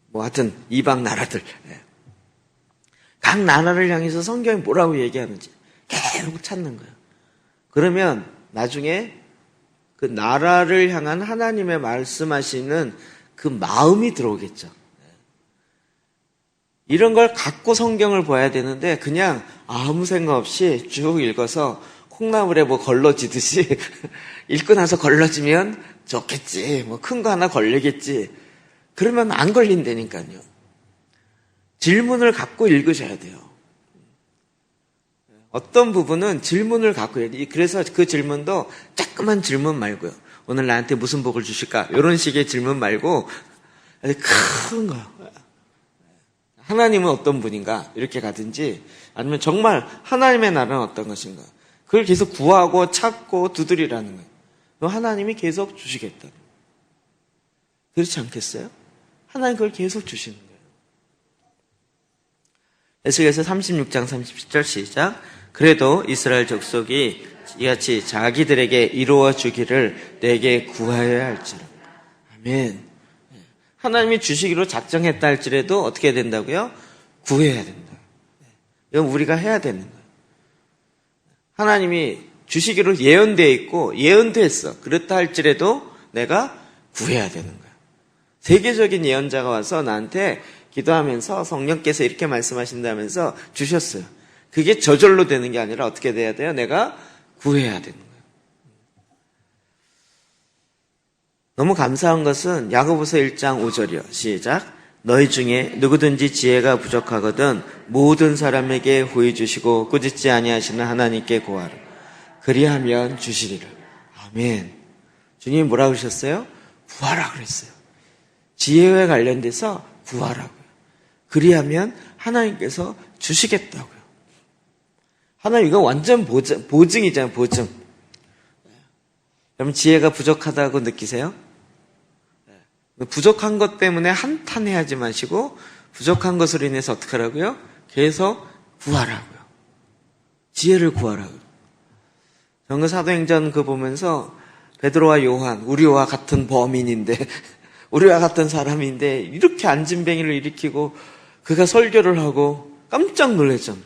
S1: 뭐 하여튼 이방 나라들 각 나라를 향해서 성경이 뭐라고 얘기하는지 계속 찾는 거예요. 그러면 나중에 그 나라를 향한 하나님의 말씀하시는 그 마음이 들어오겠죠. 이런 걸 갖고 성경을 봐야 되는데 그냥 아무 생각 없이 쭉 읽어서 콩나물에 뭐 걸러지듯이 읽고 나서 걸러지면 좋겠지. 뭐 큰 거 하나 걸리겠지. 그러면 안 걸린다니까요. 질문을 갖고 읽으셔야 돼요. 어떤 부분은 질문을 갖고 해야 돼요. 그래서 그 질문도 조그만 질문 말고요. 오늘 나한테 무슨 복을 주실까? 이런 식의 질문 말고 큰 거. 하나님은 어떤 분인가? 이렇게 가든지 아니면 정말 하나님의 나라는 어떤 것인가? 그걸 계속 구하고 찾고 두드리라는 거예요. 하나님이 계속 주시겠다. 그렇지 않겠어요? 하나님 그걸 계속 주시는 거예요. 에스겔서 36장 37절 시작. 그래도 이스라엘 족속이 이같이 자기들에게 이루어 주기를 내게 구하여야 할지라. 아멘. 하나님이 주시기로 작정했다 할지라도 어떻게 해야 된다고요? 구해야 된다. 이건 우리가 해야 되는 거예요. 하나님이 주시기로 예언되어 있고 예언됐어. 그렇다 할지라도 내가 구해야 되는 거예요. 세계적인 예언자가 와서 나한테 기도하면서 성령께서 이렇게 말씀하신다면서 주셨어요. 그게 저절로 되는 게 아니라 어떻게 돼야 돼요? 내가 구해야 되는 거예요. 너무 감사한 것은 야고보서 1장 5절이요. 시작. 너희 중에 누구든지 지혜가 부족하거든 모든 사람에게 후히 주시고 꾸짖지 아니하시는 하나님께 구하라. 그리하면 주시리라. 아멘. 주님이 뭐라 그러셨어요? 구하라 그랬어요. 지혜와 관련돼서 구하라고요. 그리하면 하나님께서 주시겠다고요. 하나님 이거 완전 보증이잖아요. 보증. 여러분 지혜가 부족하다고 느끼세요? 부족한 것 때문에 한탄해하지 마시고 부족한 것으로 인해서 어떻게 하라고요? 계속 구하라고요. 지혜를 구하라고요. 저는 사도행전 그 보면서 베드로와 요한, 우리와 같은 범인인데 우리와 같은 사람인데 이렇게 안진뱅이를 일으키고 그가 설교를 하고 깜짝 놀랐잖아요.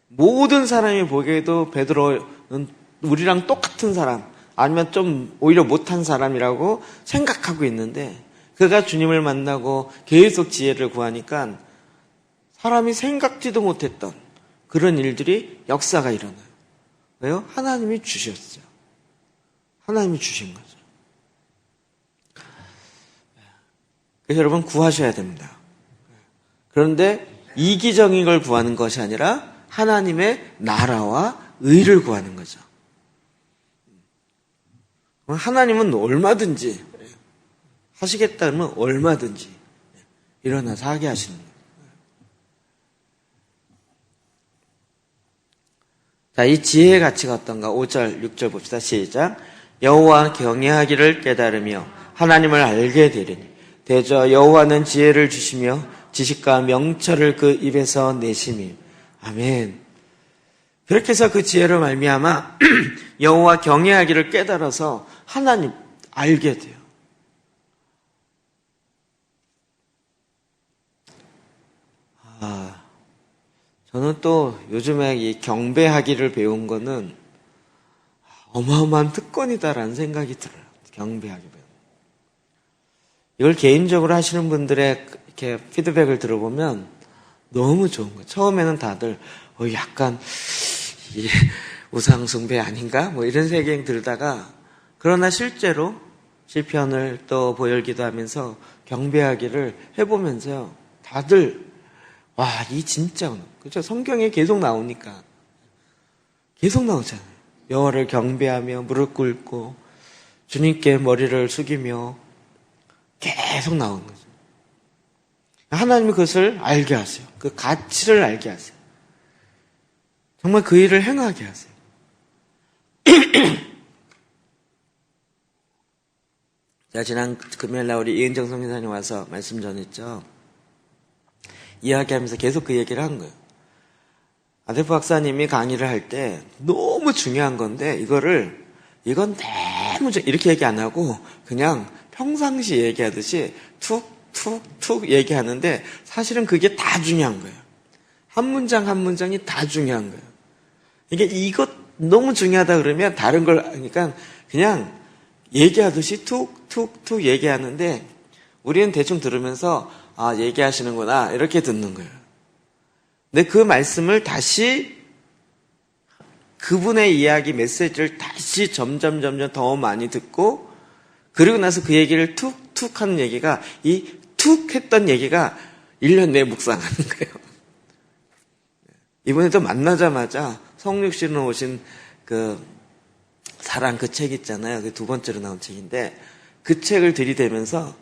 S1: 모든 사람이 보기에도 베드로는 우리랑 똑같은 사람 아니면 좀 오히려 못한 사람이라고 생각하고 있는데 그가 주님을 만나고 계속 지혜를 구하니까 사람이 생각지도 못했던 그런 일들이 역사가 일어나요. 왜요? 하나님이 주셨어요. 하나님이 주신 거죠. 그래서 여러분 구하셔야 됩니다. 그런데 이기적인 걸 구하는 것이 아니라 하나님의 나라와 의를 구하는 거죠. 하나님은 얼마든지 하시겠다면 얼마든지 일어나서 하게 하시는 거예요. 자, 이 지혜의 가치가 어떤가? 5절, 6절 봅시다. 시작. 여호와 경외하기를 깨달으며 하나님을 알게 되리니 대저 여호와는 지혜를 주시며 지식과 명철을 그 입에서 내심이. 아멘. 그렇게 해서 그 지혜를 말미암아 여호와 경외하기를 깨달아서 하나님 알게 돼요. 저는 또 요즘에 이 경배하기를 배운 거는 어마어마한 특권이다라는 생각이 들어요. 경배하기 배운. 이걸 개인적으로 하시는 분들의 이렇게 피드백을 들어보면 너무 좋은 거예요. 처음에는 다들 약간 우상숭배 아닌가? 뭐 이런 생각이 들다가 그러나 실제로 시편을 또 보혈기도 하면서 경배하기를 해보면서요. 다들 와, 이 진짜 그렇죠? 성경에 계속 나오니까 계속 나오잖아요. 여호와를 경배하며 무릎 꿇고 주님께 머리를 숙이며 계속 나오는 거죠. 하나님이 그것을 알게 하세요. 그 가치를 알게 하세요. 정말 그 일을 행하게 하세요. 자, 지난 금요일 날 우리 이은정 선교사님 와서 말씀 전했죠. 이야기하면서 계속 그 얘기를 한 거예요. 아데프 박사님이 강의를 할 때 너무 중요한 건데 이건 너무 이렇게 얘기 안 하고 그냥 평상시 얘기하듯이 툭툭툭 얘기하는데 사실은 그게 다 중요한 거예요. 한 문장 한 문장이 다 중요한 거예요. 이것 너무 중요하다 그러면 다른 걸 하니까 그냥 얘기하듯이 툭툭툭 얘기하는데 우리는 대충 들으면서 아, 얘기하시는구나. 이렇게 듣는 거예요. 근데 그 말씀을 다시 그분의 이야기 메시지를 다시 점점 더 많이 듣고 그리고 나서 그 얘기를 툭툭 하는 얘기가 이 툭 했던 얘기가 1년 내에 묵상하는 거예요. 이번에도 만나자마자 성육신으로 오신 그 사랑 그 책 있잖아요. 그 두 번째로 나온 책인데 그 책을 들이대면서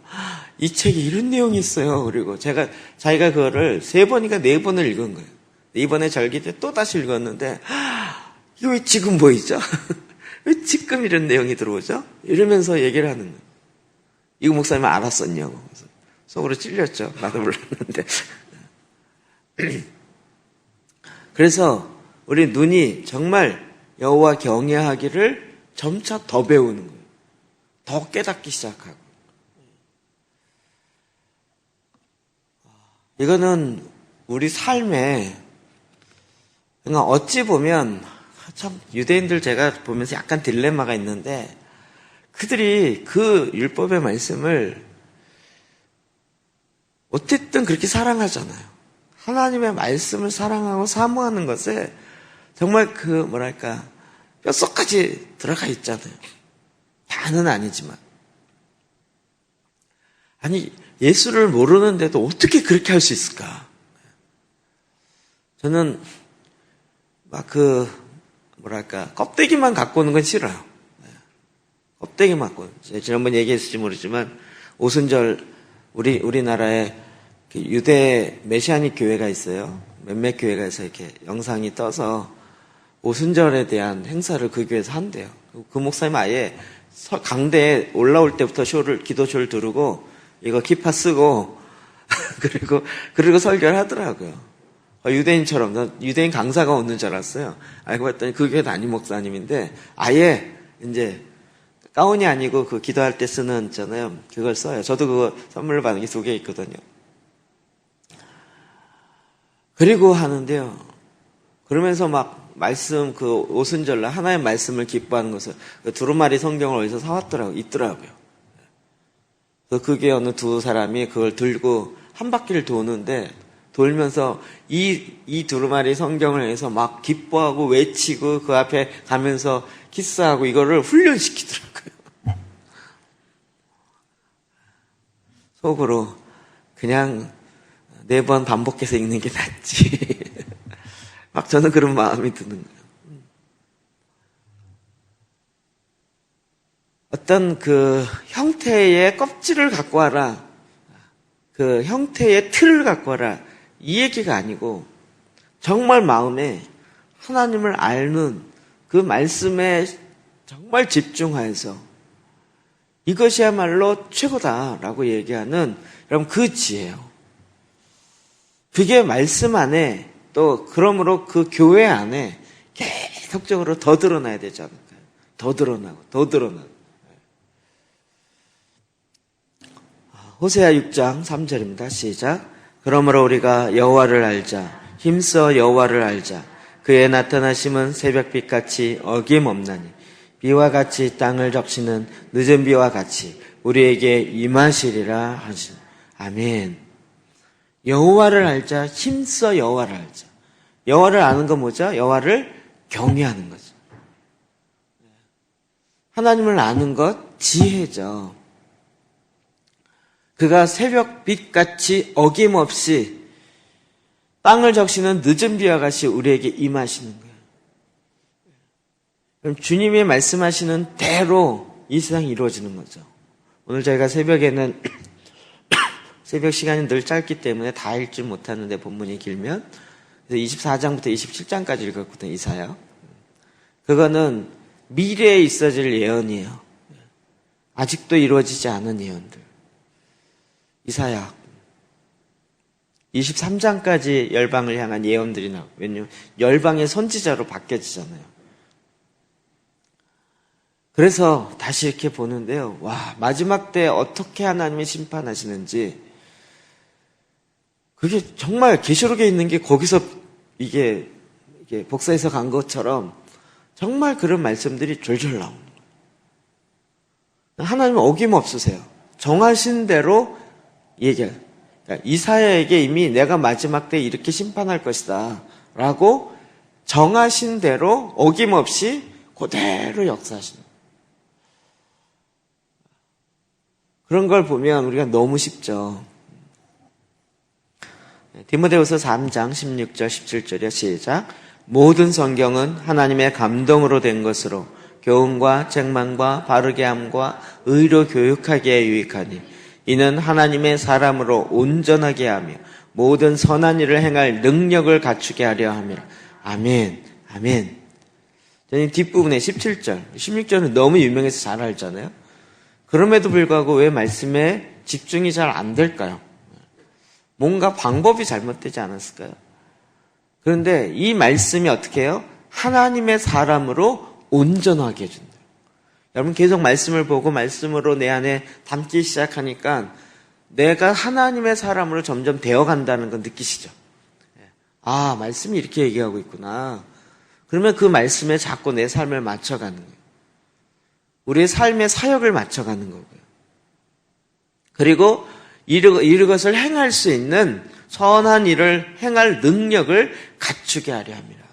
S1: 이 책에 이런 내용이 있어요. 그리고 자기가 그거를 3번인가 4번을 읽은 거예요. 이번에 절기 때 또 다시 읽었는데 이거 왜 지금 보이죠? 왜 지금 이런 내용이 들어오죠? 이러면서 얘기를 하는 거예요. 이거 목사님 알았었냐고. 그래서 속으로 찔렸죠. 나도 몰랐는데. 그래서 우리 눈이 정말 여호와 경외하기를 점차 더 배우는 거예요. 더 깨닫기 시작하고. 이거는 우리 삶에 그러니까 어찌 보면 참 유대인들 제가 보면서 약간 딜레마가 있는데 그들이 그 율법의 말씀을 어쨌든 그렇게 사랑하잖아요. 하나님의 말씀을 사랑하고 사모하는 것에 정말 그 뭐랄까 뼛속까지 들어가 있잖아요. 다는 아니지만. 아니 예수를 모르는데도 어떻게 그렇게 할 수 있을까? 저는 막 뭐랄까 껍데기만 갖고 오는 건 싫어요. 껍데기만 갖고. 지난번 얘기했을지 모르지만 오순절 우리나라에 유대 메시아닉 교회가 있어요. 몇몇 교회가 있어서 이렇게 영상이 떠서 오순절에 대한 행사를 그 교회에서 한대요. 그 목사님 아예 강대에 올라올 때부터 기도쇼를 두르고 이거 기파 쓰고 그리고 설교를 하더라고요. 유대인처럼. 난 유대인 강사가 오는 줄 알았어요. 알고 봤더니 그 교회 담임 목사님인데 아예 이제 가운이 아니고 그 기도할 때 쓰는 있잖아요. 그걸 써요. 저도 그거 선물로 받은 게 2개 있거든요. 그리고 하는데요. 그러면서 막 말씀 그 오순절날 하나의 말씀을 기뻐하는 것을 그 두루마리 성경을 어디서 있더라고요. 그게 어느 두 사람이 그걸 들고 한 바퀴를 도는데 돌면서 이 두루마리 성경을 해서 막 기뻐하고 외치고 그 앞에 가면서 키스하고 이거를 훈련시키더라고요. 속으로 그냥 4번 반복해서 읽는 게 낫지. 막 저는 그런 마음이 드는 거예요. 어떤 그 형태의 껍질을 갖고 와라. 그 형태의 틀을 갖고 와라. 이 얘기가 아니고 정말 마음에 하나님을 아는 그 말씀에 정말 집중하여서 이것이야말로 최고다라고 얘기하는 여러분 그 지혜예요. 그게 말씀 안에 또 그러므로 그 교회 안에 계속적으로 더 드러나야 되지 않을까요? 더 드러나고 호세아 6장 3절입니다. 시작. 그러므로 우리가 여호와를 알자. 힘써 여호와를 알자. 그의 나타나심은 새벽빛같이 어김없나니 비와 같이 땅을 적시는 늦은 비와 같이 우리에게 임하시리라 하시니. 아멘. 여호와를 알자. 힘써 여호와를 알자. 여호와를 아는 건 뭐죠? 여호와를 경외하는 거죠. 하나님을 아는 것 지혜죠. 그가 새벽빛같이 어김없이 땅을 적시는 늦은 비와 같이 우리에게 임하시는 거예요. 그럼 주님이 말씀하시는 대로 이 세상이 이루어지는 거죠. 오늘 저희가 새벽에는 새벽 시간이 늘 짧기 때문에 다 읽지 못하는데 본문이 길면 그래서 24장부터 27장까지 읽었거든요. 이사야. 그거는 미래에 있어질 예언이에요. 아직도 이루어지지 않은 예언들. 이사야 23장까지 열방을 향한 예언들이 나와요. 왜냐하면 열방의 선지자로 바뀌어지잖아요. 그래서 다시 이렇게 보는데요. 와, 마지막 때 어떻게 하나님이 심판하시는지 그게 정말 계시록에 있는 게 거기서 이게 복사해서 간 것처럼 정말 그런 말씀들이 졸졸 나옵니다. 하나님은 어김없으세요. 정하신 대로 얘기해요. 그러니까 이사야에게 이미 내가 마지막 때 이렇게 심판할 것이다 라고 정하신 대로 어김없이 그대로 역사하시는 거예요. 그런 걸 보면 우리가 너무 쉽죠. 디모데후서 3장 16절 17절이요. 시작. 모든 성경은 하나님의 감동으로 된 것으로 교훈과 책망과 바르게 함과 의로 교육하기에 유익하니 이는 하나님의 사람으로 온전하게 하며 모든 선한 일을 행할 능력을 갖추게 하려 함이라. 아멘. 아멘. 저는 뒷부분에 17절, 16절은 너무 유명해서 잘 알잖아요. 그럼에도 불구하고 왜 말씀에 집중이 잘 안 될까요? 뭔가 방법이 잘못되지 않았을까요? 그런데 이 말씀이 어떻게 해요? 하나님의 사람으로 온전하게 해준다. 여러분 계속 말씀을 보고 말씀으로 내 안에 담기 시작하니까 내가 하나님의 사람으로 점점 되어간다는 걸 느끼시죠? 아, 말씀이 이렇게 얘기하고 있구나. 그러면 그 말씀에 자꾸 내 삶을 맞춰가는 거예요. 우리의 삶의 사역을 맞춰가는 거고요. 그리고 이것을 행할 수 있는 선한 일을 행할 능력을 갖추게 하려 합니다.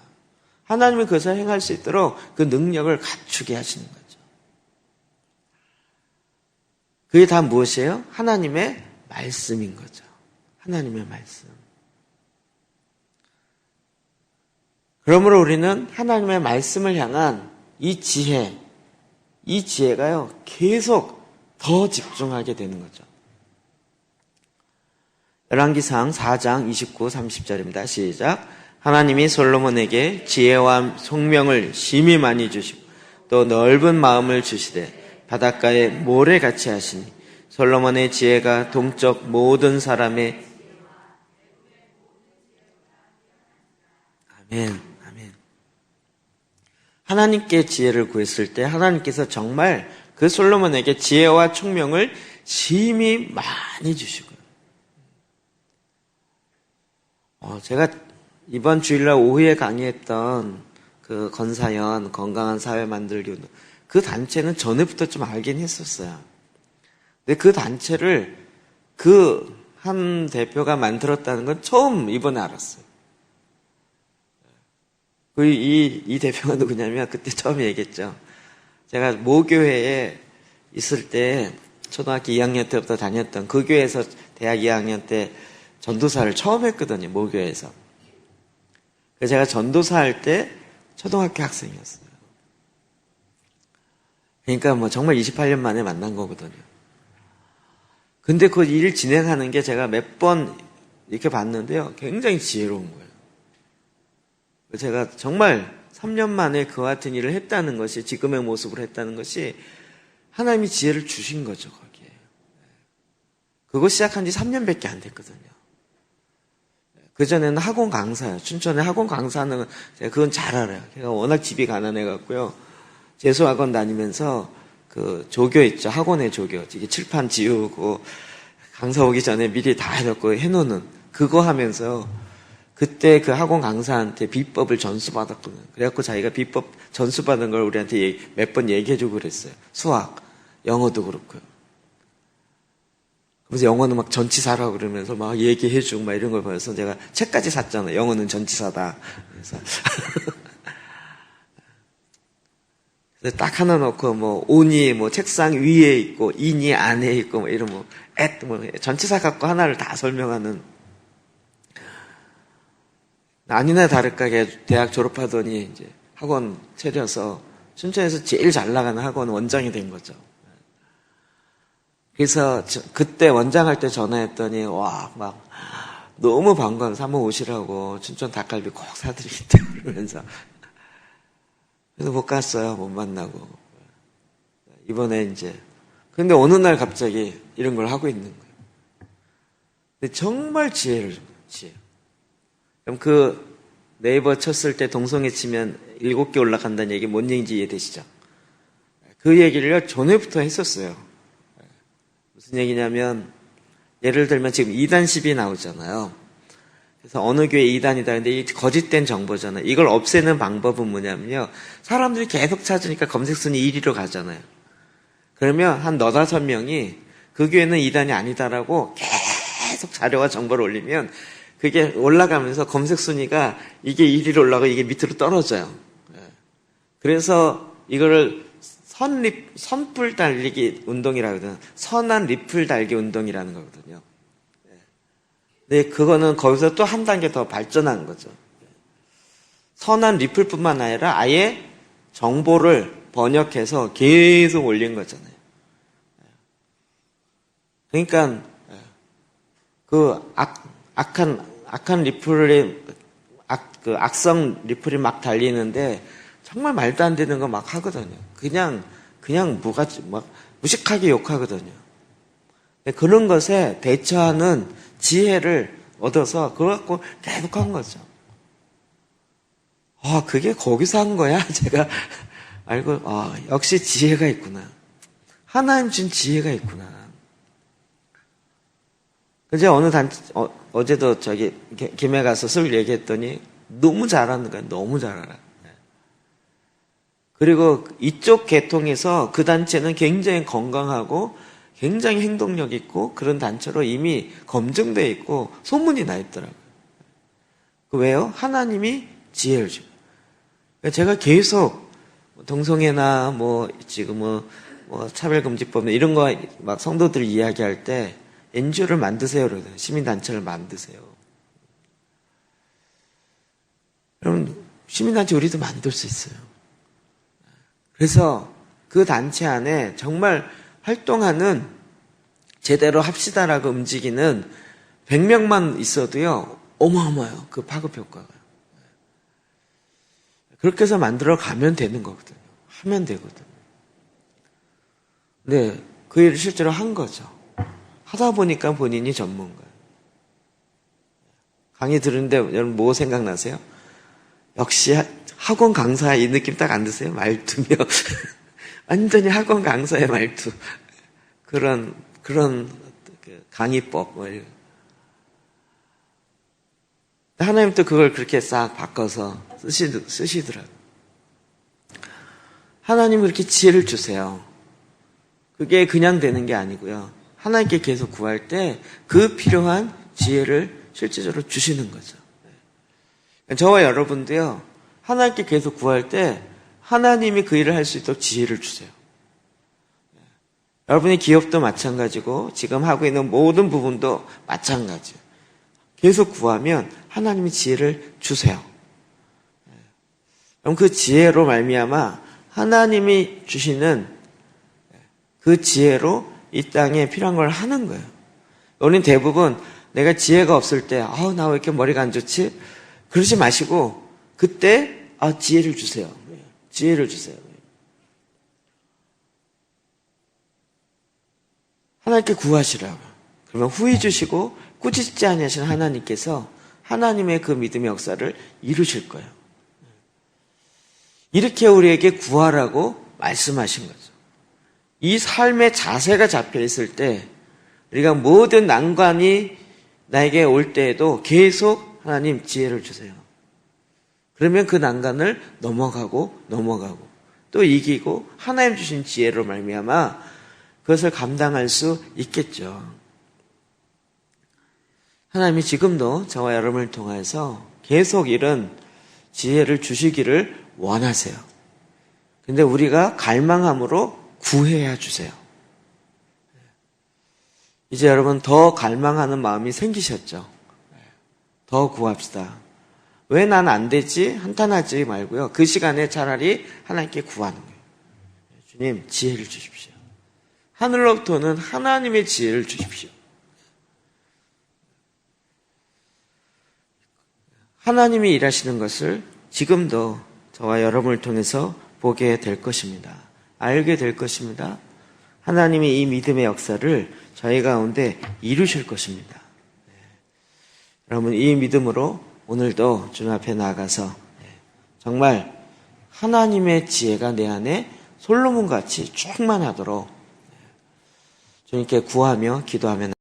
S1: 하나님이 그것을 행할 수 있도록 그 능력을 갖추게 하시는 거죠. 그게 다 무엇이에요? 하나님의 말씀인 거죠. 하나님의 말씀. 그러므로 우리는 하나님의 말씀을 향한 이 지혜가요, 계속 더 집중하게 되는 거죠. 열왕기상 4장 29, 30절입니다. 시작. 하나님이 솔로몬에게 지혜와 총명을 심히 많이 주시고 또 넓은 마음을 주시되 바닷가에 모래같이 하시니 솔로몬의 지혜가 동쪽 모든 사람의 아멘, 아멘. 하나님께 지혜를 구했을 때 하나님께서 정말 그 솔로몬에게 지혜와 총명을 심히 많이 주시고요. 제가 이번 주일날 오후에 강의했던 그 건사연 건강한 사회 만들기 운동, 그 단체는 전에부터 좀 알긴 했었어요. 근데 그 단체를 그 한 대표가 만들었다는 건 처음 이번에 알았어요. 이 대표가 누구냐면 그때 처음에 얘기했죠. 제가 모교회에 있을 때 초등학교 2학년 때부터 다녔던 그 교회에서 대학 2학년 때 전도사를 처음 했거든요. 모교회에서. 그래서 제가 전도사 할 때 초등학교 학생이었어요. 그러니까 뭐 정말 28년 만에 만난 거거든요. 근데 그 일 진행하는 게 제가 몇 번 이렇게 봤는데요. 굉장히 지혜로운 거예요. 제가 정말 3년 만에 그와 같은 일을 했다는 것이, 지금의 모습으로 했다는 것이 하나님이 지혜를 주신 거죠, 거기에. 그거 시작한 지 3년밖에 안 됐거든요. 그전에는 학원 강사예요. 춘천에 학원 강사하는, 제가 그건 잘 알아요. 제가 워낙 집이 가난해갖고요. 재수학원 다니면서 그 조교 있죠. 학원의 조교. 이게 칠판 지우고 강사 오기 전에 미리 다 해놓고 해놓는 그거 하면서 그때 그 학원 강사한테 비법을 전수받았거든요. 그래갖고 자기가 비법 전수받은 걸 우리한테 몇 번 얘기해주고 그랬어요. 수학, 영어도 그렇고요. 그래서 영어는 막 전치사라고 그러면서 막 얘기해주고 막 이런 걸 보면서 제가 책까지 샀잖아요. 영어는 전치사다. 그래서 딱 하나 놓고 뭐 온이 뭐 책상 위에 있고 인이 안에 있고 뭐 이런 뭐 전치사 갖고 하나를 다 설명하는. 아니나 다를까 대학 졸업하더니 이제 학원 차려서 춘천에서 제일 잘 나가는 학원 원장이 된 거죠. 그래서 그때 원장할 때 전화했더니 와 막 너무 반가워서 한번 오시라고 춘천 닭갈비 꼭 사드리겠다고 그러면서 그래서 못 갔어요. 못 만나고. 이번에 이제 근데 어느 날 갑자기 이런 걸 하고 있는 거예요. 근데 정말 지혜를 지혜. 그럼 그 네이버 쳤을 때 동성애 치면 7개 올라간다는 얘기 뭔 얘기인지 이해되시죠? 그 얘기를 전에부터 했었어요. 무슨 얘기냐면 예를 들면 지금 2단 10이 나오잖아요. 그래서 어느 교회 2단이다. 근데 이 거짓된 정보잖아요. 이걸 없애는 방법은 뭐냐면요. 사람들이 계속 찾으니까 검색순위 1위로 가잖아요. 그러면 한 4-5명이 그 교회는 2단이 아니다라고 계속 자료와 정보를 올리면 그게 올라가면서 검색 순위가 이게 1위로 올라가고 이게 밑으로 떨어져요. 그래서 이거를 선풀 달리기 운동이라고 하거든요. 선한 리플 달기 운동이라는 거거든요. 근데 그거는 거기서 또 한 단계 더 발전한 거죠. 선한 리플뿐만 아니라 아예 정보를 번역해서 계속 올린 거잖아요. 그러니까 그 악한 리플이 악성 리플이 막 달리는데 정말 말도 안 되는 거 막 하거든요. 그냥 막 무식하게 욕하거든요. 그런 것에 대처하는 지혜를 얻어서 그거 갖고 계속 한 거죠. 그게 거기서 한 거야? 제가 알고, 역시 지혜가 있구나. 하나님 준 지혜가 있구나. 그제 어제도 김해 가서 술 얘기했더니 너무 잘하는 거야. 너무 잘 알아. 그리고 이쪽 계통에서 그 단체는 굉장히 건강하고 굉장히 행동력 있고 그런 단체로 이미 검증되어 있고 소문이 나 있더라고요. 왜요? 하나님이 지혜를 주고. 제가 계속 동성애나 지금 차별금지법 이런 거 막 성도들 이야기할 때 NGO를 만드세요. 그러거든요. 시민단체를 만드세요. 그럼 시민단체 우리도 만들 수 있어요. 그래서 그 단체 안에 정말 활동하는 제대로 합시다라고 움직이는 100명만 있어도요. 어마어마해요. 그 파급 효과가. 그렇게 해서 만들어 가면 되는 거거든요. 하면 되거든요. 네, 그 일을 실제로 한 거죠. 하다 보니까 본인이 전문가예요. 강의 들으는데 여러분 뭐 생각나세요? 역시 학원 강사 이 느낌 딱 안 드세요? 말투며. 완전히 학원 강사의 말투. 그런 강의법. 하나님 또 그걸 그렇게 싹 바꿔서 쓰시더라고요. 하나님은 그렇게 지혜를 주세요. 그게 그냥 되는 게 아니고요. 하나님께 계속 구할 때 그 필요한 지혜를 실제적으로 주시는 거죠. 저와 여러분도요. 하나님께 계속 구할 때 하나님이 그 일을 할 수 있도록 지혜를 주세요. 여러분의 기업도 마찬가지고 지금 하고 있는 모든 부분도 마찬가지예요. 계속 구하면 하나님이 지혜를 주세요. 그럼 그 지혜로 말미암아 하나님이 주시는 그 지혜로 이 땅에 필요한 걸 하는 거예요. 우리는 대부분 내가 지혜가 없을 때 나 왜 이렇게 머리가 안 좋지? 그러지 마시고 그때 지혜를 주세요. 지혜를 주세요. 하나님께 구하시라고. 그러면 후히 주시고 꾸짖지 아니하시는 하나님께서 하나님의 그 믿음의 역사를 이루실 거예요. 이렇게 우리에게 구하라고 말씀하신 거죠. 이 삶의 자세가 잡혀 있을 때 우리가 모든 난관이 나에게 올 때에도 계속 하나님 지혜를 주세요. 그러면 그 난관을 넘어가고 또 이기고 하나님 주신 지혜로 말미암아 그것을 감당할 수 있겠죠. 하나님이 지금도 저와 여러분을 통해서 계속 이런 지혜를 주시기를 원하세요. 근데 우리가 갈망함으로 구해야 주세요. 이제 여러분 더 갈망하는 마음이 생기셨죠? 더 구합시다. 왜 난 안 되지? 한탄하지 말고요. 그 시간에 차라리 하나님께 구하는 거예요. 주님, 지혜를 주십시오. 하늘로부터는 하나님의 지혜를 주십시오. 하나님이 일하시는 것을 지금도 저와 여러분을 통해서 보게 될 것입니다. 알게 될 것입니다. 하나님이 이 믿음의 역사를 저희 가운데 이루실 것입니다. 여러분 이 믿음으로 오늘도 주님 앞에 나아가서 정말 하나님의 지혜가 내 안에 솔로몬같이 충만하도록 주님께 구하며 기도하며